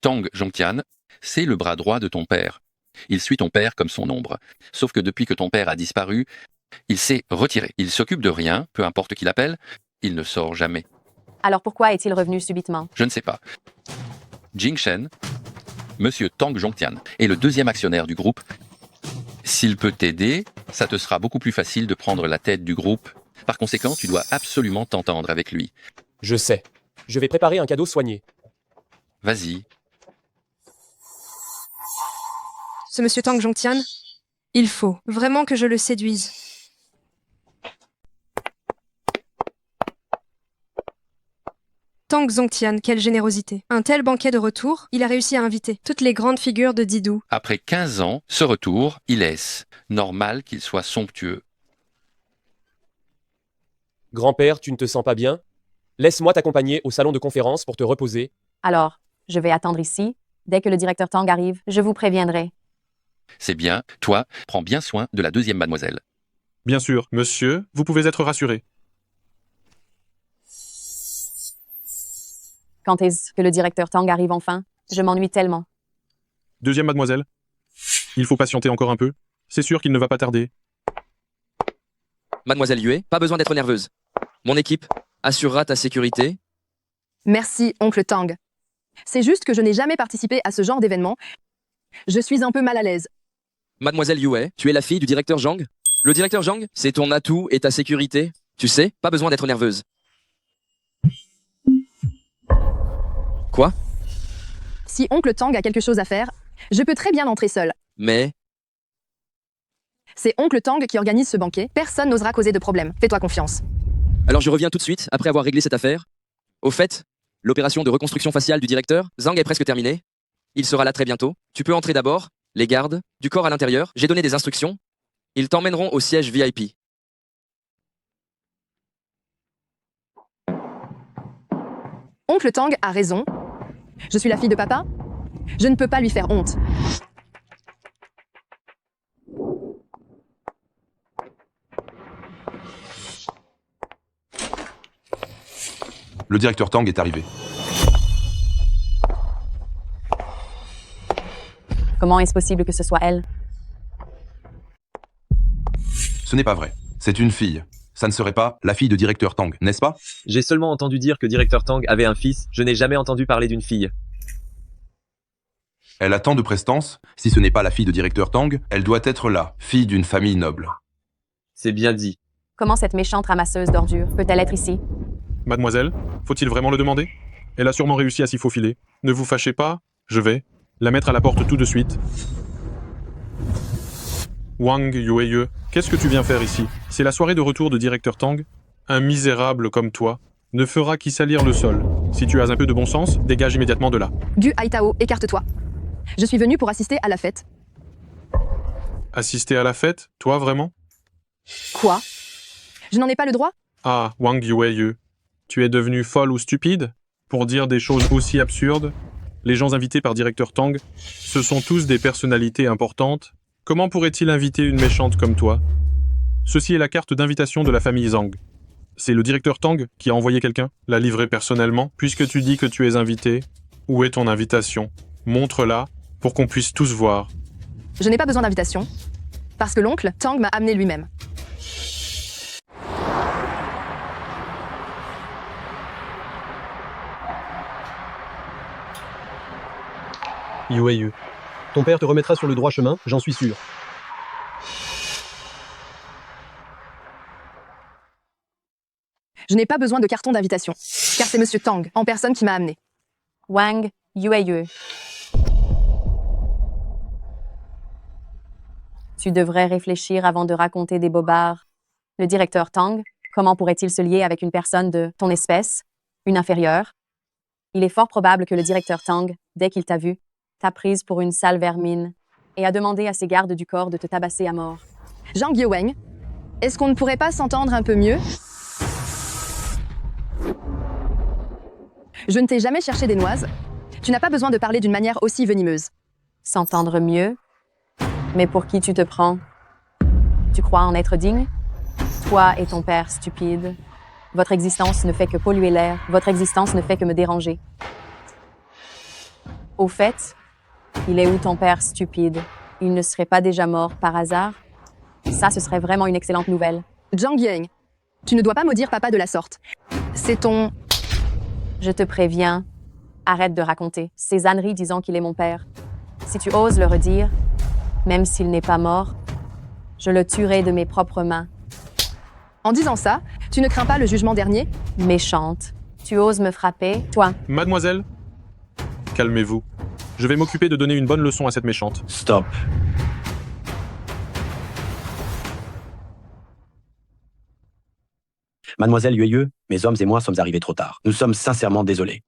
Tang Zhongtian, c'est le bras droit de ton père. Il suit ton père comme son ombre. Sauf que depuis que ton père a disparu, il s'est retiré. Il s'occupe de rien, peu importe qui l'appelle, il ne sort jamais. Alors pourquoi est-il revenu subitement? Je ne sais pas. Jing Shen, Monsieur Tang Zhongtian, est le deuxième actionnaire du groupe. S'il peut t'aider, ça te sera beaucoup plus facile de prendre la tête du groupe. Par conséquent, tu dois absolument t'entendre avec lui. Je sais. Je vais préparer un cadeau soigné. Vas-y. Ce monsieur Tang Zhongtian, il faut vraiment que je le séduise. Tang Zhongtian, quelle générosité. Un tel banquet de retour, il a réussi à inviter toutes les grandes figures de Didou. Après 15 ans, ce retour, il est normal qu'il soit somptueux. Grand-père, tu ne te sens pas bien? Laisse-moi t'accompagner au salon de conférence pour te reposer. Alors, je vais attendre ici. Dès que le directeur Tang arrive, je vous préviendrai. C'est bien, toi, prends bien soin de la deuxième mademoiselle. Bien sûr, monsieur, vous pouvez être rassuré. Quand est-ce que le directeur Tang arrive enfin? Je m'ennuie tellement. Deuxième mademoiselle, il faut patienter encore un peu. C'est sûr qu'il ne va pas tarder. Mademoiselle Yue, pas besoin d'être nerveuse. Mon équipe assurera ta sécurité. Merci, oncle Tang. C'est juste que je n'ai jamais participé à ce genre d'événement. Je suis un peu mal à l'aise. Mademoiselle Yue, tu es la fille du directeur Zhang? Le directeur Zhang, c'est ton atout et ta sécurité. Tu sais, pas besoin d'être nerveuse. Quoi? Si oncle Tang a quelque chose à faire, je peux très bien entrer seule. Mais... C'est oncle Tang qui organise ce banquet. Personne n'osera causer de problème. Fais-toi confiance. Alors je reviens tout de suite, après avoir réglé cette affaire. Au fait, L'opération de reconstruction faciale du directeur Zhang est presque terminée. Il sera là très bientôt. Tu peux entrer d'abord. Les gardes, du corps à l'intérieur, j'ai donné des instructions. Ils t'emmèneront au siège VIP. Oncle Tang a raison. Je suis la fille de papa. Je ne peux pas lui faire honte. Le directeur Tang est arrivé. Comment est-ce possible que ce soit elle? Ce n'est pas vrai. C'est une fille. Ça ne serait pas la fille de directeur Tang, n'est-ce pas? J'ai seulement entendu dire que directeur Tang avait un fils, je n'ai jamais entendu parler d'une fille. Elle a tant de prestance. Si ce n'est pas la fille de directeur Tang, elle doit être la fille d'une famille noble. C'est bien dit. Comment cette méchante ramasseuse d'ordures peut-elle être ici? Mademoiselle, faut-il vraiment le demander? Elle a sûrement réussi à s'y faufiler. Ne vous fâchez pas, je vais la mettre à la porte tout de suite. Wang Yueye, qu'est-ce que tu viens faire ici? C'est la soirée de retour de directeur Tang. Un misérable comme toi ne fera qu'y salir le sol. Si tu as un peu de bon sens, dégage immédiatement de là. Gu Haitao, écarte-toi. Je suis venue pour assister à la fête. Assister à la fête? Toi, vraiment? Quoi? Je n'en ai pas le droit? Ah, Wang Yueye, tu es devenue folle ou stupide? Pour dire des choses aussi absurdes? Les gens invités par directeur Tang, ce sont tous des personnalités importantes. Comment pourrait-il inviter une méchante comme toi? Ceci est la carte d'invitation de la famille Zhang. C'est le directeur Tang qui a envoyé quelqu'un, l'a livrée personnellement, puisque tu dis que tu es invité. Où est ton invitation? Montre-la pour qu'on puisse tous voir. Je n'ai pas besoin d'invitation, parce que l'oncle Tang m'a amené lui-même. Yueye, ton père te remettra sur le droit chemin, j'en suis sûr. Je n'ai pas besoin de carton d'invitation, car c'est Monsieur Tang, en personne, qui m'a amené. Wang Yueye. Tu devrais réfléchir avant de raconter des bobards. Le directeur Tang, comment pourrait-il se lier avec une personne de ton espèce, une inférieure? Il est fort probable que le directeur Tang, dès qu'il t'a vu, t'a prise pour une sale vermine et a demandé à ses gardes du corps de te tabasser à mort. Zhang Yueweng, est-ce qu'on ne pourrait pas s'entendre un peu mieux? Je ne t'ai jamais cherché des noises. Tu n'as pas besoin de parler d'une manière aussi venimeuse. S'entendre mieux? Mais pour qui tu te prends? Tu crois en être digne? Toi et ton père stupide. Votre existence ne fait que polluer l'air. Votre existence ne fait que me déranger. Au fait, il est où ton père stupide? Il ne serait pas déjà mort par hasard? Ça, ce serait vraiment une excellente nouvelle. Zhang Yang, tu ne dois pas maudire papa de la sorte. C'est ton... Je te préviens, arrête de raconter ces âneries disant qu'il est mon père. Si tu oses le redire, même s'il n'est pas mort, je le tuerai de mes propres mains. En disant ça, tu ne crains pas le jugement dernier? Méchante. Tu oses me frapper, toi? Mademoiselle, calmez-vous. Je vais m'occuper de donner une bonne leçon à cette méchante. Stop. Mademoiselle Yueye, mes hommes et moi sommes arrivés trop tard. Nous sommes sincèrement désolés.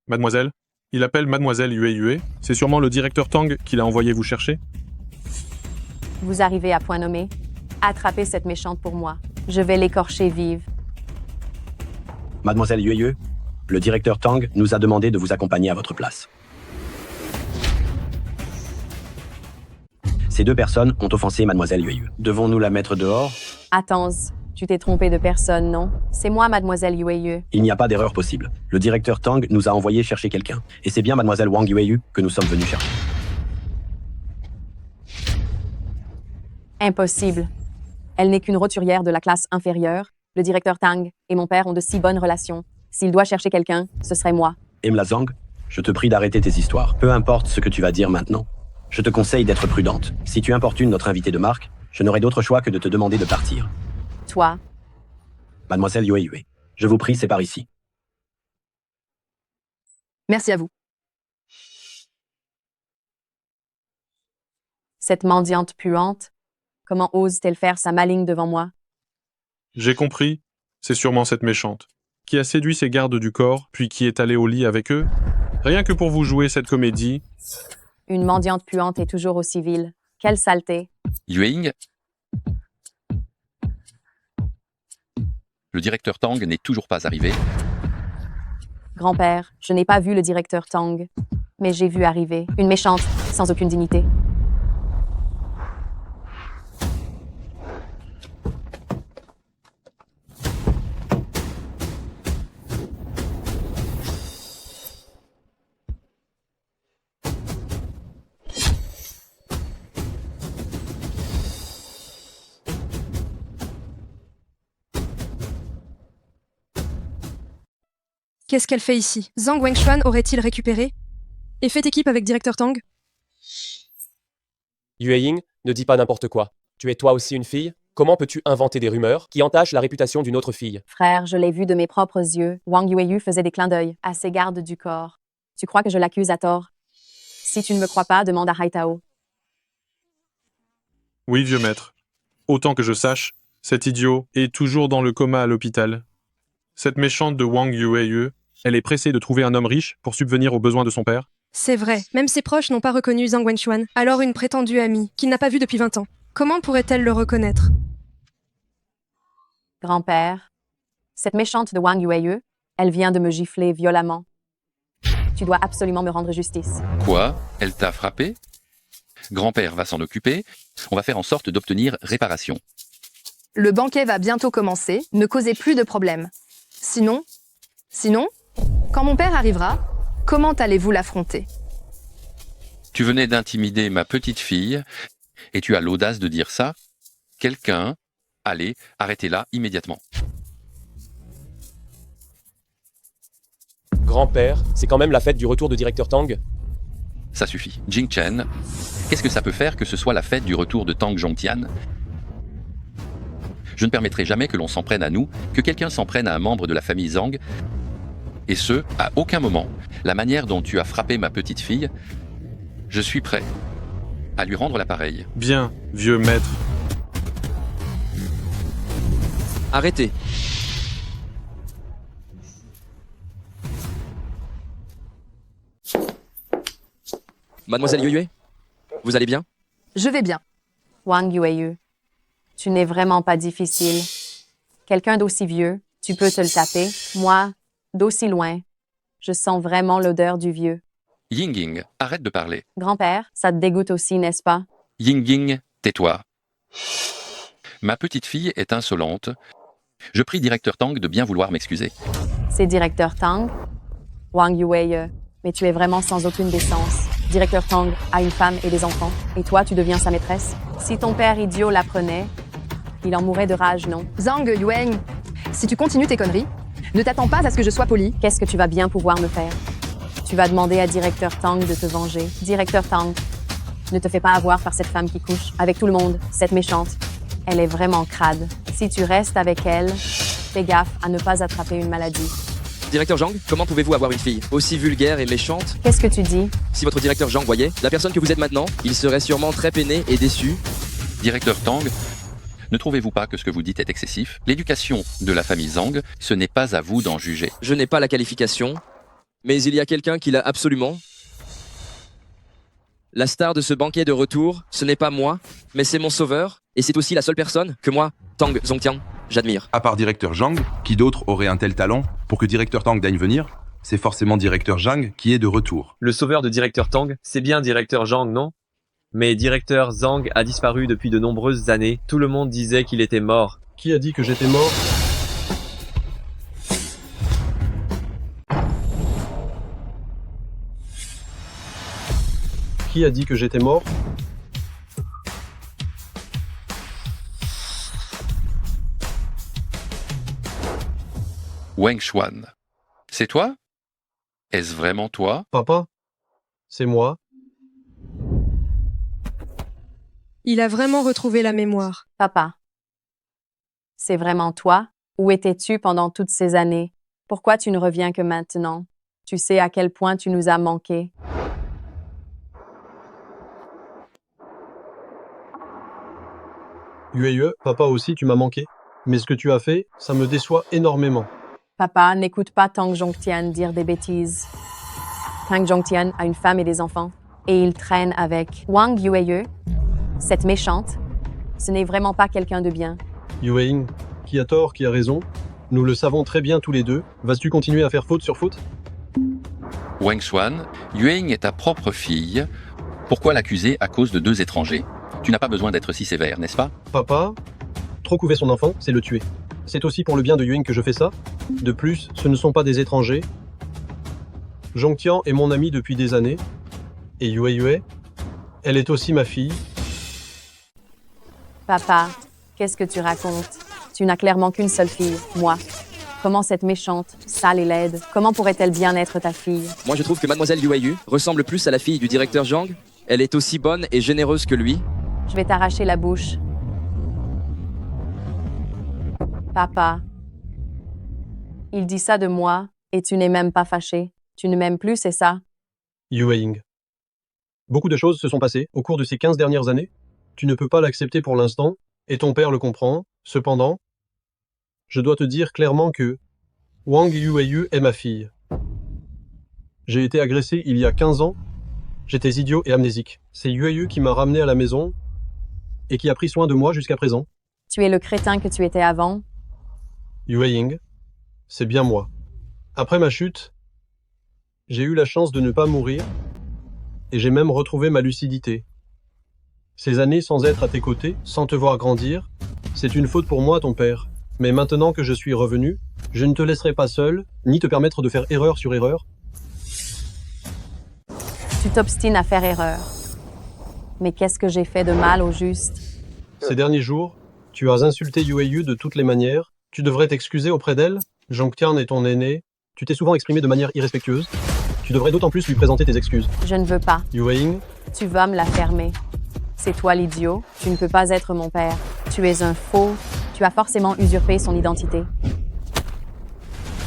Mademoiselle, il appelle Mademoiselle Yueye. C'est sûrement le directeur Tang qui l'a envoyé vous chercher. Vous arrivez à point nommé. Attrapez cette méchante pour moi. Je vais l'écorcher vive. Mademoiselle Yueye, le directeur Tang nous a demandé de vous accompagner à votre place. Ces deux personnes ont offensé Mademoiselle Yueye. Devons-nous la mettre dehors? Attends, tu t'es trompé de personne, non? C'est moi, Mademoiselle Yueye. Il n'y a pas d'erreur possible. Le directeur Tang nous a envoyé chercher quelqu'un. Et c'est bien Mademoiselle Wang Yueye que nous sommes venus chercher. Impossible. Elle n'est qu'une roturière de la classe inférieure. Le directeur Tang et mon père ont de si bonnes relations. S'il doit chercher quelqu'un, ce serait moi. Emla Zhang, je te prie d'arrêter tes histoires. Peu importe ce que tu vas dire maintenant. Je te conseille d'être prudente. Si tu importunes notre invité de marque, je n'aurai d'autre choix que de te demander de partir. Toi. Mademoiselle Yueye, je vous prie, c'est par ici. Merci à vous. Cette mendiante puante, comment ose-t-elle faire sa maligne devant moi? J'ai compris. C'est sûrement cette méchante. qui a séduit ses gardes du corps, puis qui est allé au lit avec eux? Rien que pour vous jouer cette comédie. Une mendiante puante est toujours aussi vile. Quelle saleté. Yuing. Le directeur Tang n'est toujours pas arrivé. Grand-père, je n'ai pas vu le directeur Tang, mais j'ai vu arriver une méchante, sans aucune dignité. Qu'est-ce qu'elle fait ici? Zhang Wenxuan aurait-il récupéré et fait équipe avec Directeur Tang? Yue Ying, ne dis pas n'importe quoi. Tu es toi aussi une fille? Comment peux-tu inventer des rumeurs qui entachent la réputation d'une autre fille? Frère, je l'ai vu de mes propres yeux. Wang Yueyu faisait des clins d'œil à ses gardes du corps. Tu crois que je l'accuse à tort? Si tu ne me crois pas, demande à Haitao. Oui, vieux maître. Autant que je sache, cet idiot est toujours dans le coma à l'hôpital. Cette méchante de Wang Yueyu, elle est pressée de trouver un homme riche pour subvenir aux besoins de son père. C'est vrai, même ses proches n'ont pas reconnu Zhang Wenxuan, alors une prétendue amie, qu'il n'a pas vue depuis 20 ans. Comment pourrait-elle le reconnaître? Grand-père, cette méchante de Wang Yueyu, elle vient de me gifler violemment. Tu dois absolument me rendre justice. Quoi? Elle t'a frappé? Grand-père va s'en occuper. On va faire en sorte d'obtenir réparation. Le banquet va bientôt commencer, ne causez plus de problèmes. Sinon, quand mon père arrivera, comment allez-vous l'affronter? Tu venais d'intimider ma petite fille et tu as l'audace de dire ça? Quelqu'un, allez, arrêtez-la immédiatement. Grand-père, c'est quand même la fête du retour de Directeur Tang? Ça suffit. Jing Chen, qu'est-ce que ça peut faire que ce soit la fête du retour de Tang Zhongtian? Je ne permettrai jamais que l'on s'en prenne à nous, que quelqu'un s'en prenne à un membre de la famille Zhang. Et ce, à aucun moment. La manière dont tu as frappé ma petite fille, je suis prêt à lui rendre l'appareil. Bien, vieux maître. Arrêtez. Mademoiselle Yue, vous allez bien? Je vais bien. Wang Yueyu, tu n'es vraiment pas difficile. Quelqu'un d'aussi vieux, tu peux te le taper. Moi, d'aussi loin, je sens vraiment l'odeur du vieux. Yingying, arrête de parler. Grand-père, ça te dégoûte aussi, n'est-ce pas? Yingying, tais-toi. Ma petite fille est insolente. Je prie directeur Tang de bien vouloir m'excuser. C'est directeur Tang? Wang Yueyu, mais tu es vraiment sans aucune décence. Directeur Tang a une femme et des enfants, et toi, tu deviens sa maîtresse? Si ton père idiot l'apprenait, il en mourrait de rage, non? Zhang Yueng, si tu continues tes conneries, ne t'attends pas à ce que je sois poli. Qu'est-ce que tu vas bien pouvoir me faire? Tu vas demander à Directeur Tang de te venger. Directeur Tang, ne te fais pas avoir par cette femme qui couche avec tout le monde, cette méchante. Elle est vraiment crade. Si tu restes avec elle, fais gaffe à ne pas attraper une maladie. Directeur Zhang, comment pouvez-vous avoir une fille aussi vulgaire et méchante? Qu'est-ce que tu dis? Si votre directeur Zhang voyait la personne que vous êtes maintenant, il serait sûrement très peiné et déçu. Directeur Tang, ne trouvez-vous pas que ce que vous dites est excessif? L'éducation de la famille Zhang, ce n'est pas à vous d'en juger. Je n'ai pas la qualification, mais il y a quelqu'un qui l'a absolument. La star de ce banquet de retour, ce n'est pas moi, mais c'est mon sauveur, et c'est aussi la seule personne que moi, Tang Zhongtian, j'admire. À part directeur Zhang, qui d'autre aurait un tel talent pour que directeur Tang daigne venir? C'est forcément directeur Zhang qui est de retour. Le sauveur de directeur Tang, c'est bien directeur Zhang, non? Mais directeur Zhang a disparu depuis de nombreuses années. Tout le monde disait qu'il était mort. Qui a dit que j'étais mort? Qui a dit que j'étais mort? Wang Xuan, c'est toi? Est-ce vraiment toi? Papa? C'est moi. Il a vraiment retrouvé la mémoire. Papa, c'est vraiment toi? Où étais-tu pendant toutes ces années? Pourquoi tu ne reviens que maintenant? Tu sais à quel point tu nous as manqué. Yue, papa aussi, tu m'as manqué. Mais ce que tu as fait, ça me déçoit énormément. Papa, n'écoute pas Tang Zhongtian dire des bêtises. Tang Zhongtian a une femme et des enfants, et il traîne avec Wang Yueyue, cette méchante. Ce n'est vraiment pas quelqu'un de bien. Yueying, qui a tort, qui a raison, nous le savons très bien tous les deux. Vas-tu continuer à faire faute sur faute? Wang Xuan, Yueying est ta propre fille. Pourquoi l'accuser à cause de 2 étrangers? Tu n'as pas besoin d'être si sévère, n'est-ce pas? Papa, trop couver son enfant, c'est le tuer. C'est aussi pour le bien de Yueying que je fais ça. De plus, ce ne sont pas des étrangers. Zhongtian est mon ami depuis des années. Et Yueyue, elle est aussi ma fille. Papa, qu'est-ce que tu racontes? Tu n'as clairement qu'une seule fille, moi. Comment cette méchante, sale et laide, comment pourrait-elle bien être ta fille? Moi je trouve que mademoiselle Yueyu ressemble plus à la fille du directeur Zhang. Elle est aussi bonne et généreuse que lui. Je vais t'arracher la bouche. Papa, il dit ça de moi, et tu n'es même pas fâché. Tu ne m'aimes plus, c'est ça? Yueying. Beaucoup de choses se sont passées au cours de ces 15 dernières années. Tu ne peux pas l'accepter pour l'instant, et ton père le comprend. Cependant, je dois te dire clairement que Wang Yueyue est ma fille. J'ai été agressé il y a 15 ans. J'étais idiot et amnésique. C'est Yueyue qui m'a ramené à la maison et qui a pris soin de moi jusqu'à présent. Tu es le crétin que tu étais avant? Yueying, c'est bien moi. Après ma chute, j'ai eu la chance de ne pas mourir et j'ai même retrouvé ma lucidité. Ces années sans être à tes côtés, sans te voir grandir, c'est une faute pour moi, ton père. Mais maintenant que je suis revenu, je ne te laisserai pas seul, ni te permettre de faire erreur sur erreur. Tu t'obstines à faire erreur. Mais qu'est-ce que j'ai fait de mal au juste? Ces derniers jours, tu as insulté Yueyue de toutes les manières. Tu devrais t'excuser auprès d'elle. Zhongtian est ton aîné. Tu t'es souvent exprimé de manière irrespectueuse. Tu devrais d'autant plus lui présenter tes excuses. Je ne veux pas. Yueying, Tu vas me la fermer. C'est toi l'idiot. Tu ne peux pas être mon père. Tu es un faux. Tu as forcément usurpé son identité.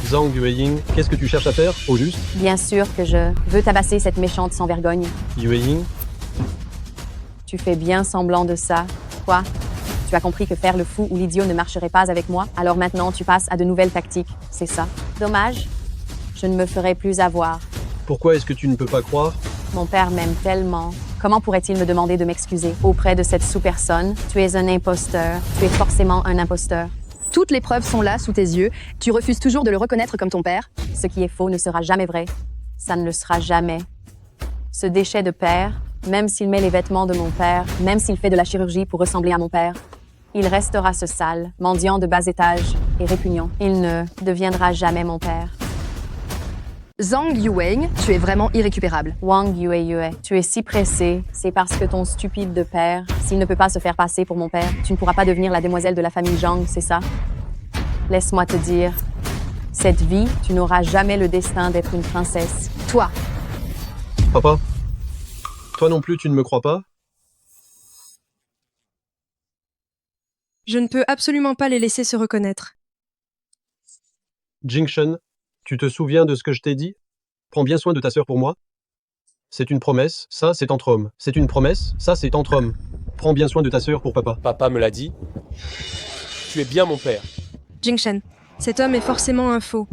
Zhang Yueying, qu'est-ce que tu cherches à faire, au juste? Bien sûr que je veux tabasser cette méchante sans vergogne. Yueying, Tu fais bien semblant de ça. Quoi? Tu as compris que faire le fou ou l'idiot ne marcherait pas avec moi, alors maintenant tu passes à de nouvelles tactiques, c'est ça? Dommage. Je ne me ferai plus avoir. pourquoi est-ce que tu ne peux pas croire? Mon père m'aime tellement. Comment pourrait-il me demander de m'excuser auprès de cette sous-personne? Tu es un imposteur. Tu es forcément un imposteur. Toutes les preuves sont là, sous tes yeux. Tu refuses toujours de le reconnaître comme ton père. Ce qui est faux ne sera jamais vrai. Ça ne le sera jamais. Ce déchet de père, même s'il met les vêtements de mon père, même s'il fait de la chirurgie pour ressembler à mon père, il restera ce sale, mendiant de bas étage et répugnant. Il ne deviendra jamais mon père. Zhang Yueying, tu es vraiment irrécupérable. Wang Yueyue, tu es si pressé, c'est parce que ton stupide de père, s'il ne peut pas se faire passer pour mon père, tu ne pourras pas devenir la demoiselle de la famille Zhang, c'est ça? Laisse-moi te dire, cette vie, tu n'auras jamais le destin d'être une princesse. Toi. Papa, toi non plus tu ne me crois pas? Je ne peux absolument pas les laisser se reconnaître. Jingshen, tu te souviens de ce que je t'ai dit? Prends bien soin de ta sœur pour moi. C'est une promesse, ça c'est entre hommes. C'est une promesse, ça c'est entre hommes. Prends bien soin de ta sœur pour papa. Papa me l'a dit. Tu es bien mon père. Jingshen, cet homme est forcément un faux.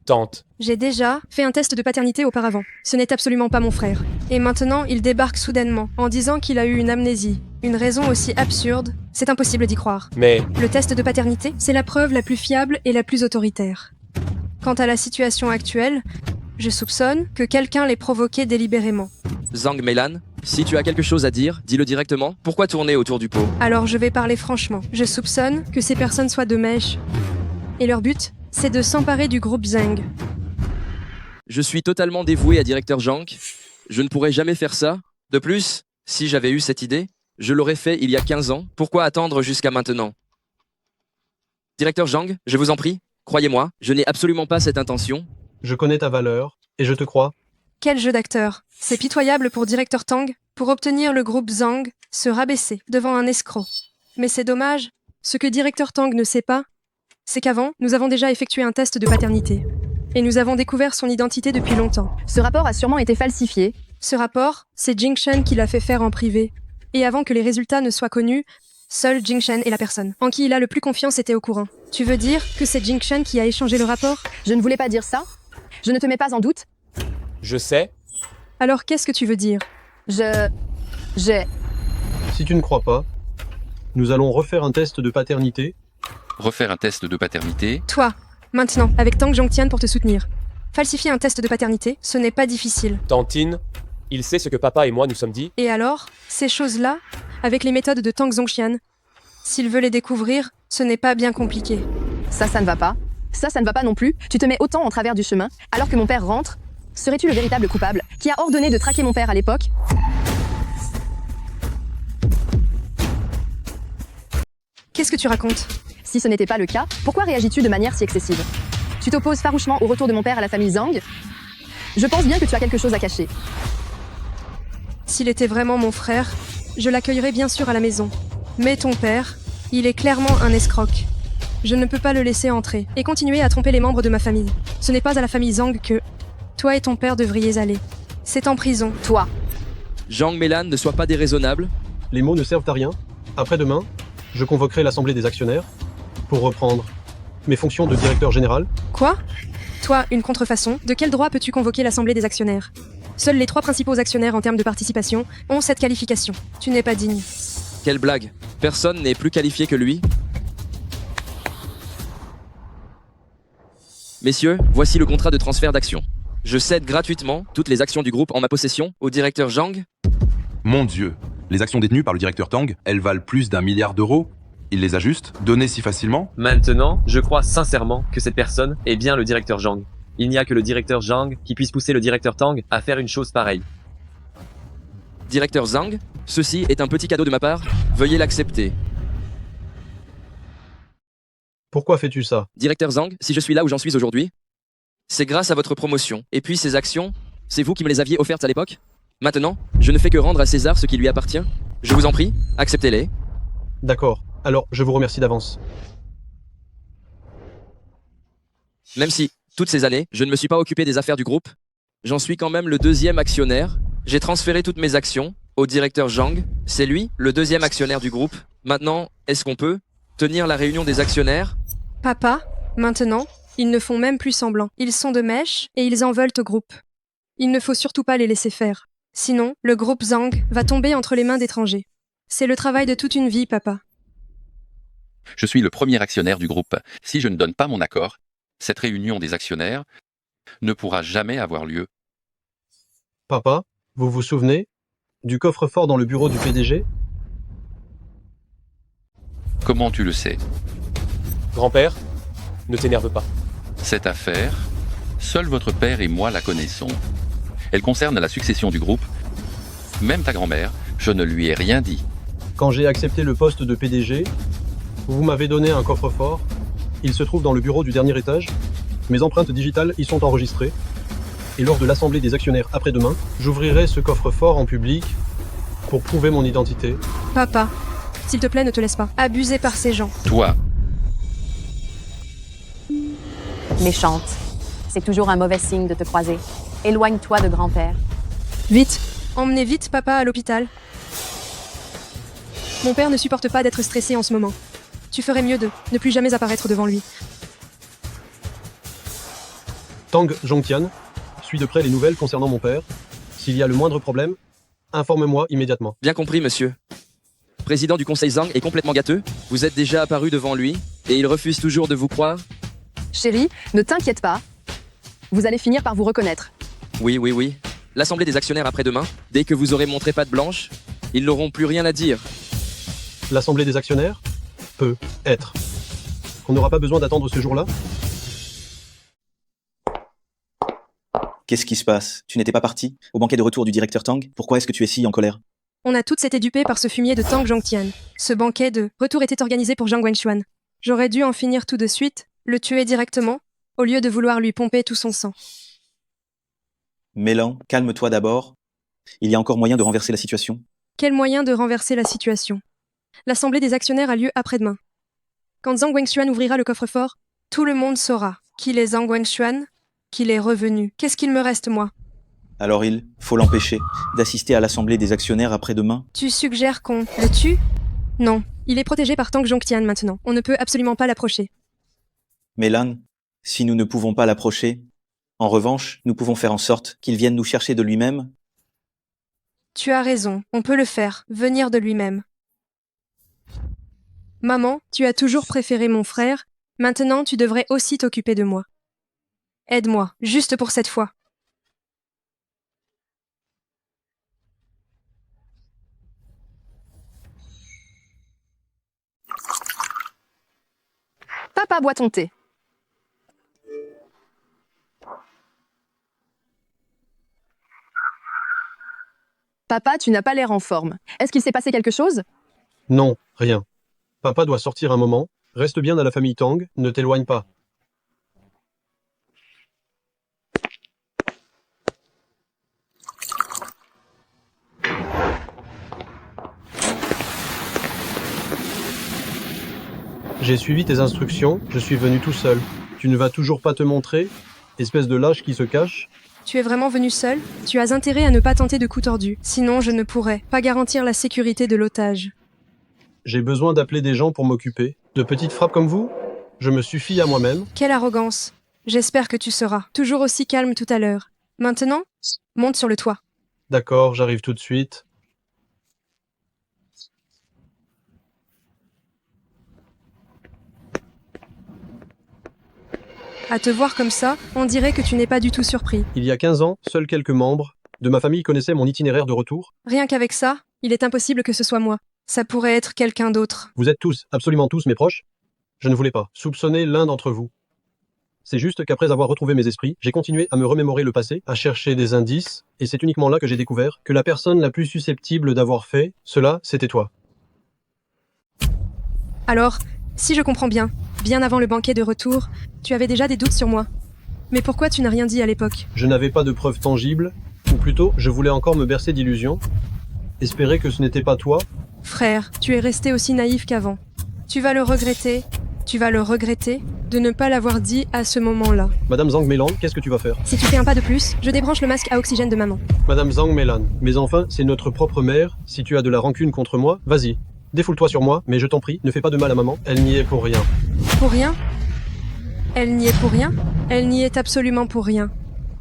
Tante. J'ai déjà fait un test de paternité auparavant. Ce n'est absolument pas mon frère. Et maintenant, il débarque soudainement, en disant qu'il a eu une amnésie. Une raison aussi absurde, c'est impossible d'y croire. Mais... Le test de paternité, c'est la preuve la plus fiable et la plus autoritaire. Quant à la situation actuelle, je soupçonne que quelqu'un l'ait provoqué délibérément. Zhang Meilan, si tu as quelque chose à dire, dis-le directement. Pourquoi tourner autour du pot? Alors je vais parler franchement. Je soupçonne que ces personnes soient de mèche. Et leur but, c'est de s'emparer du groupe Zhang. Je suis totalement dévoué à directeur Zhang. Je ne pourrais jamais faire ça. De plus, si j'avais eu cette idée, je l'aurais fait il y a 15 ans. Pourquoi attendre jusqu'à maintenant? Directeur Zhang, je vous en prie, croyez-moi, je n'ai absolument pas cette intention. Je connais ta valeur, et je te crois. Quel jeu d'acteur. C'est pitoyable pour Directeur Tang, pour obtenir le groupe Zhang, se rabaisser devant un escroc. Mais c'est dommage, ce que Directeur Tang ne sait pas, c'est qu'avant, nous avons déjà effectué un test de paternité. Et nous avons découvert son identité depuis longtemps. Ce rapport a sûrement été falsifié. Ce rapport, c'est Jingshen qui l'a fait faire en privé. Et avant que les résultats ne soient connus, Seul Jing Shen est la personne en qui il a le plus confiance était au courant. Tu veux dire que c'est Jing Shen qui a échangé le rapport? Je ne voulais pas dire ça. Je ne te mets pas en doute. Je sais. Alors qu'est-ce que tu veux dire? J'ai... Si tu ne crois pas, nous allons refaire un test de paternité. Refaire un test de paternité. Toi, maintenant, avec Tang Zhongtian pour te soutenir. Falsifier un test de paternité, ce n'est pas difficile. Tantine, il sait ce que papa et moi nous sommes dit. Et alors, ces choses-là, avec les méthodes de Tang Zhongtian, s'il veut les découvrir, ce n'est pas bien compliqué. Ça ne va pas. Ça ne va pas non plus. Tu te mets autant en travers du chemin, alors que mon père rentre. Serais-tu le véritable coupable, qui a ordonné de traquer mon père à l'époque? Qu'est-ce que tu racontes? Si ce n'était pas le cas, pourquoi réagis-tu de manière si excessive? Tu t'opposes farouchement au retour de mon père à la famille Zhang? Je pense bien que tu as quelque chose à cacher. S'il était vraiment mon frère, je l'accueillerais bien sûr à la maison. Mais ton père, il est clairement un escroc. Je ne peux pas le laisser entrer et continuer à tromper les membres de ma famille. Ce n'est pas à la famille Zhang que toi et ton père devriez aller. C'est en prison. Toi. Zhang Melan, ne sois pas déraisonnable. Les mots ne servent à rien. Après-demain, je convoquerai l'assemblée des actionnaires pour reprendre mes fonctions de directeur général. Quoi? Toi, une contrefaçon, de quel droit peux-tu convoquer l'assemblée des actionnaires? Seuls les 3 principaux actionnaires en termes de participation ont cette qualification. Tu n'es pas digne. Quelle blague. Personne n'est plus qualifié que lui. Messieurs, voici le contrat de transfert d'actions. Je cède gratuitement toutes les actions du groupe en ma possession au directeur Zhang. Mon Dieu, les actions détenues par le directeur Tang, elles valent plus d'1 milliard d'euros. Il les a juste données si facilement? Maintenant, je crois sincèrement que cette personne est bien le directeur Zhang. Il n'y a que le directeur Zhang qui puisse pousser le directeur Tang à faire une chose pareille. Directeur Zhang, ceci est un petit cadeau de ma part. Veuillez l'accepter. Pourquoi fais-tu ça? Directeur Zhang, si je suis là où j'en suis aujourd'hui, c'est grâce à votre promotion. Et puis ces actions, c'est vous qui me les aviez offertes à l'époque? Maintenant, je ne fais que rendre à César ce qui lui appartient. Je vous en prie, acceptez-les. D'accord. Alors, je vous remercie d'avance. Même si, toutes ces années, je ne me suis pas occupé des affaires du groupe, j'en suis quand même le 2e actionnaire. J'ai transféré toutes mes actions au directeur Zhang. C'est lui, le 2e actionnaire du groupe. Maintenant, est-ce qu'on peut tenir la réunion des actionnaires? Papa, maintenant, ils ne font même plus semblant. Ils sont de mèche et ils en veulent au groupe. Il ne faut surtout pas les laisser faire. Sinon, le groupe Zhang va tomber entre les mains d'étrangers. C'est le travail de toute une vie, papa. Je suis le premier actionnaire du groupe. Si je ne donne pas mon accord, cette réunion des actionnaires ne pourra jamais avoir lieu. Papa, vous vous souvenez du coffre-fort dans le bureau du PDG? Comment tu le sais? Grand-père, ne t'énerve pas. Cette affaire, seul votre père et moi la connaissons. Elle concerne la succession du groupe. Même ta grand-mère, je ne lui ai rien dit. Quand j'ai accepté le poste de PDG, vous m'avez donné un coffre-fort. Il se trouve dans le bureau du dernier étage. Mes empreintes digitales y sont enregistrées. Et lors de l'assemblée des actionnaires après-demain, j'ouvrirai ce coffre-fort en public pour prouver mon identité. Papa, s'il te plaît, ne te laisse pas abuser par ces gens. Toi. Méchante. C'est toujours un mauvais signe de te croiser. Éloigne-toi de grand-père. Vite, emmenez vite papa à l'hôpital. Mon père ne supporte pas d'être stressé en ce moment. Tu ferais mieux de ne plus jamais apparaître devant lui. Tang Zhongtian, suis de près les nouvelles concernant mon père. S'il y a le moindre problème, informe-moi immédiatement. Bien compris, monsieur. Président du conseil Zhang est complètement gâteux. Vous êtes déjà apparu devant lui et il refuse toujours de vous croire. Chérie, ne t'inquiète pas. Vous allez finir par vous reconnaître. Oui. L'assemblée des actionnaires après-demain, dès que vous aurez montré patte blanche, ils n'auront plus rien à dire. L'assemblée des actionnaires? Peut être. On n'aura pas besoin d'attendre ce jour-là? Qu'est-ce qui se passe? Tu n'étais pas parti au banquet de retour du directeur Tang? Pourquoi est-ce que tu es si en colère? On a toutes été dupées par ce fumier de Tang Zhongtian. Ce banquet de retour était organisé pour Zhang Wenxuan. J'aurais dû en finir tout de suite, le tuer directement, au lieu de vouloir lui pomper tout son sang. Mélan, calme-toi d'abord. Il y a encore moyen de renverser la situation. Quel moyen de renverser la situation? L'assemblée des actionnaires a lieu après-demain. Quand Zhang Wenxuan ouvrira le coffre-fort, tout le monde saura qu'il est Zhang Wenxuan, qu'il est revenu. Qu'est-ce qu'il me reste, moi? Alors faut l'empêcher d'assister à l'assemblée des actionnaires après-demain. Tu suggères qu'on le tue? Non, il est protégé par Tang Jongtian maintenant. On ne peut absolument pas l'approcher. Mélan, si nous ne pouvons pas l'approcher, en revanche, nous pouvons faire en sorte qu'il vienne nous chercher de lui-même. Tu as raison, on peut le faire, venir de lui-même. Maman, tu as toujours préféré mon frère, maintenant tu devrais aussi t'occuper de moi. Aide-moi, juste pour cette fois. Papa boit ton thé. Papa, tu n'as pas l'air en forme. Est-ce qu'il s'est passé quelque chose? Non, rien. Papa doit sortir un moment. Reste bien à la famille Tang, ne t'éloigne pas. J'ai suivi tes instructions, je suis venu tout seul. Tu ne vas toujours pas te montrer, espèce de lâche qui se cache? Tu es vraiment venu seul? Tu as intérêt à ne pas tenter de coup tordu. Sinon, je ne pourrais pas garantir la sécurité de l'otage. J'ai besoin d'appeler des gens pour m'occuper. De petites frappes comme vous? Je me suffis à moi-même. Quelle arrogance. J'espère que tu seras toujours aussi calme tout à l'heure. Maintenant, monte sur le toit. D'accord, j'arrive tout de suite. À te voir comme ça, on dirait que tu n'es pas du tout surpris. Il y a 15 ans, seuls quelques membres de ma famille connaissaient mon itinéraire de retour. Rien qu'avec ça, il est impossible que ce soit moi. Ça pourrait être quelqu'un d'autre. Vous êtes tous, absolument tous mes proches. Je ne voulais pas soupçonner l'un d'entre vous. C'est juste qu'après avoir retrouvé mes esprits, j'ai continué à me remémorer le passé, à chercher des indices, et c'est uniquement là que j'ai découvert que la personne la plus susceptible d'avoir fait cela, c'était toi. Alors, si je comprends bien, bien avant le banquet de retour, tu avais déjà des doutes sur moi. Mais pourquoi tu n'as rien dit à l'époque? Je n'avais pas de preuves tangibles, ou plutôt, je voulais encore me bercer d'illusions, espérer que ce n'était pas toi. Frère, tu es resté aussi naïf qu'avant. Tu vas le regretter de ne pas l'avoir dit à ce moment-là. Madame Zhang Meilan, qu'est-ce que tu vas faire? Si tu fais un pas de plus, je débranche le masque à oxygène de maman. Madame Zhang Meilan, mais enfin, c'est notre propre mère, si tu as de la rancune contre moi, vas-y. Défoule-toi sur moi, mais je t'en prie, ne fais pas de mal à maman, elle n'y est pour rien. Pour rien? Elle n'y est pour rien? Elle n'y est absolument pour rien.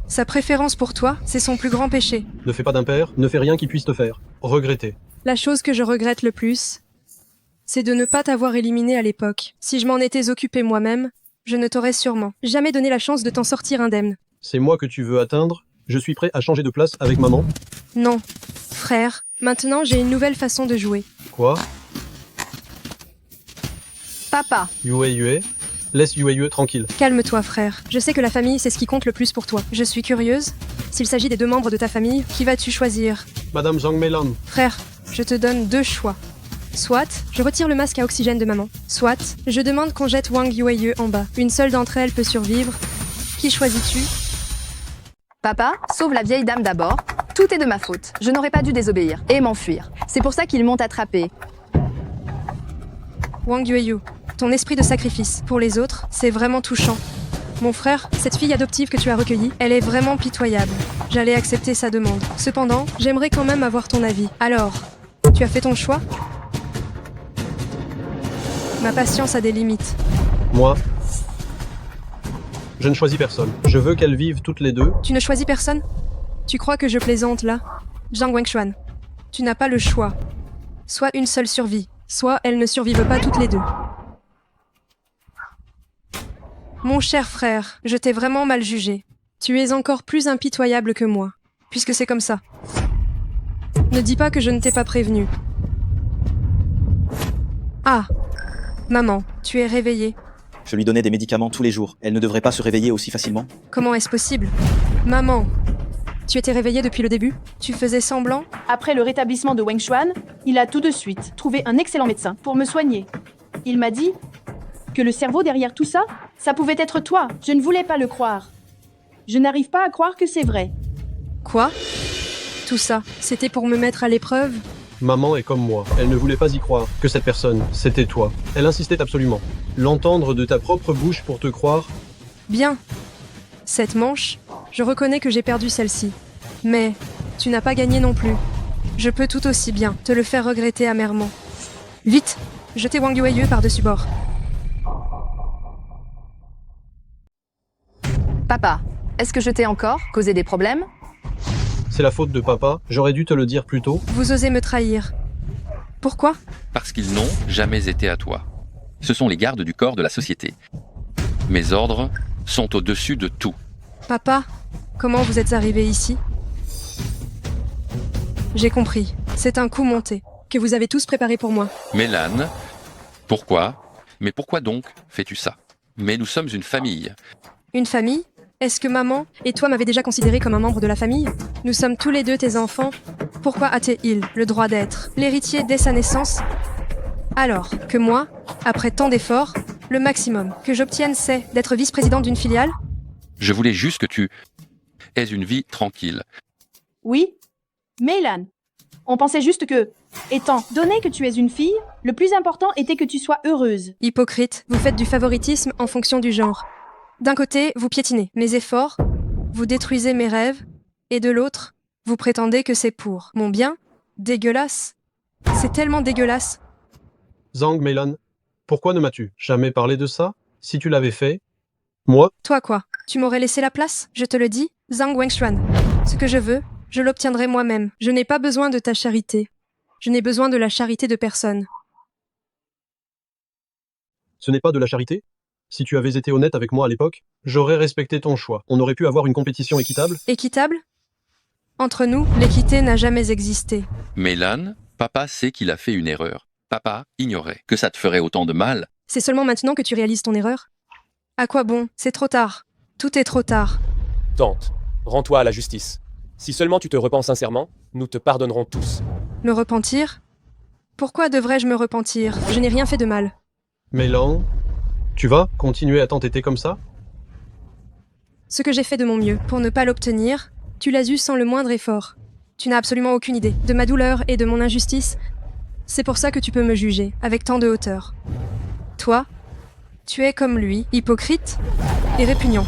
Sa préférence pour toi, c'est son plus grand péché. Ne fais pas d'impair, ne fais rien qui puisse te faire regretter. La chose que je regrette le plus, c'est de ne pas t'avoir éliminé à l'époque. Si je m'en étais occupé moi-même, je ne t'aurais sûrement jamais donné la chance de t'en sortir indemne. C'est moi que tu veux atteindre? Je suis prêt à changer de place avec maman. Non. Frère, maintenant j'ai une nouvelle façon de jouer. Quoi? Papa. Yue, laisse Yue tranquille. Calme-toi, frère. Je sais que la famille, c'est ce qui compte le plus pour toi. Je suis curieuse. S'il s'agit des 2 membres de ta famille, qui vas-tu choisir? Madame Zhang Meilan. Frère, je te donne 2 choix. Soit, je retire le masque à oxygène de maman. Soit, je demande qu'on jette Wang Yue en bas. Une seule d'entre elles peut survivre. Qui choisis-tu? Papa, sauve la vieille dame d'abord. Tout est de ma faute. Je n'aurais pas dû désobéir et m'enfuir. C'est pour ça qu'ils m'ont attrapé. Wang Yue, ton esprit de sacrifice pour les autres, c'est vraiment touchant. Mon frère, cette fille adoptive que tu as recueillie, elle est vraiment pitoyable. J'allais accepter sa demande. Cependant, j'aimerais quand même avoir ton avis. Alors, tu as fait ton choix? Ma patience a des limites. Moi, je ne choisis personne. Je veux qu'elles vivent toutes les deux. Tu ne choisis personne? Tu crois que je plaisante là? Zhang Wengshuan, tu n'as pas le choix. Soit une seule survie, soit elles ne survivent pas toutes les deux. Mon cher frère, je t'ai vraiment mal jugé. Tu es encore plus impitoyable que moi, puisque c'est comme ça. Ne dis pas que je ne t'ai pas prévenu. Ah, maman, tu es réveillée. Je lui donnais des médicaments tous les jours. Elle ne devrait pas se réveiller aussi facilement. Comment est-ce possible? Maman, tu étais réveillée depuis le début? Tu faisais semblant? Après le rétablissement de Wengshuan, il a tout de suite trouvé un excellent médecin pour me soigner. Il m'a dit que le cerveau derrière tout ça, ça pouvait être toi. Je ne voulais pas le croire. Je n'arrive pas à croire que c'est vrai. Quoi? Tout ça, c'était pour me mettre à l'épreuve? Maman est comme moi. Elle ne voulait pas y croire que cette personne, c'était toi. Elle insistait absolument. L'entendre de ta propre bouche pour te croire. Bien. Cette manche, je reconnais que j'ai perdu celle-ci. Mais tu n'as pas gagné non plus. Je peux tout aussi bien te le faire regretter amèrement. Vite, jetez Wang Yueyue par-dessus bord. Papa, est-ce que je t'ai encore causé des problèmes? C'est la faute de papa, j'aurais dû te le dire plus tôt. Vous osez me trahir. Pourquoi? Parce qu'ils n'ont jamais été à toi. Ce sont les gardes du corps de la société. Mes ordres sont au-dessus de tout. Papa, comment vous êtes arrivé ici? J'ai compris. C'est un coup monté, que vous avez tous préparé pour moi. Mélane, pourquoi? Mais pourquoi donc fais-tu ça? Mais nous sommes une famille. Une famille? Est-ce que maman et toi m'avez déjà considéré comme un membre de la famille? Nous sommes tous les deux tes enfants. Pourquoi a-t-il le droit d'être l'héritier dès sa naissance? Alors que moi, après tant d'efforts, le maximum que j'obtienne c'est d'être vice-présidente d'une filiale? Je voulais juste que tu aies une vie tranquille. Oui, Mélane. On pensait juste que, étant donné que tu es une fille, le plus important était que tu sois heureuse. Hypocrite, vous faites du favoritisme en fonction du genre. D'un côté, vous piétinez mes efforts, vous détruisez mes rêves, et de l'autre, vous prétendez que c'est pour mon bien? Dégueulasse. C'est tellement dégueulasse. Zhang Meilan, pourquoi ne m'as-tu jamais parlé de ça? Si tu l'avais fait, moi, Toi quoi? Tu m'aurais laissé la place? Je te le dis, Zhang Wengshuan. Ce que je veux, je l'obtiendrai moi-même. Je n'ai pas besoin de ta charité. Je n'ai besoin de la charité de personne. ce n'est pas de la charité? Si tu avais été honnête avec moi à l'époque, j'aurais respecté ton choix. On aurait pu avoir une compétition équitable. Équitable? Entre nous, l'équité n'a jamais existé. Mélane, papa sait qu'il a fait une erreur. Papa ignorait que ça te ferait autant de mal. C'est seulement maintenant que tu réalises ton erreur? À quoi bon? C'est trop tard. Tout est trop tard. Tante, rends-toi à la justice. Si seulement tu te repens sincèrement, nous te pardonnerons tous. Me repentir? Pourquoi devrais-je me repentir? Je n'ai rien fait de mal. Meilan, tu vas continuer à t'entêter comme ça? Ce que j'ai fait de mon mieux pour ne pas l'obtenir, tu l'as eu sans le moindre effort. Tu n'as absolument aucune idée de ma douleur et de mon injustice. C'est pour ça que tu peux me juger avec tant de hauteur. Toi, tu es comme lui, hypocrite et répugnant.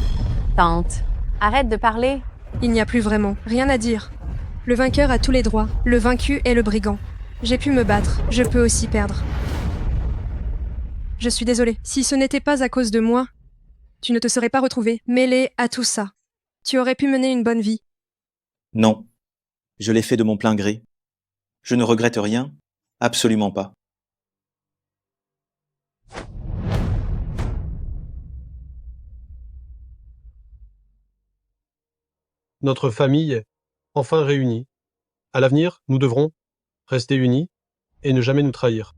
Tante, arrête de parler. Il n'y a plus vraiment rien à dire. Le vainqueur a tous les droits. Le vaincu est le brigand. J'ai pu me battre, je peux aussi perdre. Je suis désolée. Si ce n'était pas à cause de moi, tu ne te serais pas retrouvé mêlé à tout ça. Tu aurais pu mener une bonne vie. Non. Je l'ai fait de mon plein gré. Je ne regrette rien. Absolument pas. Notre famille, enfin réunie. À l'avenir, nous devrons rester unis et ne jamais nous trahir.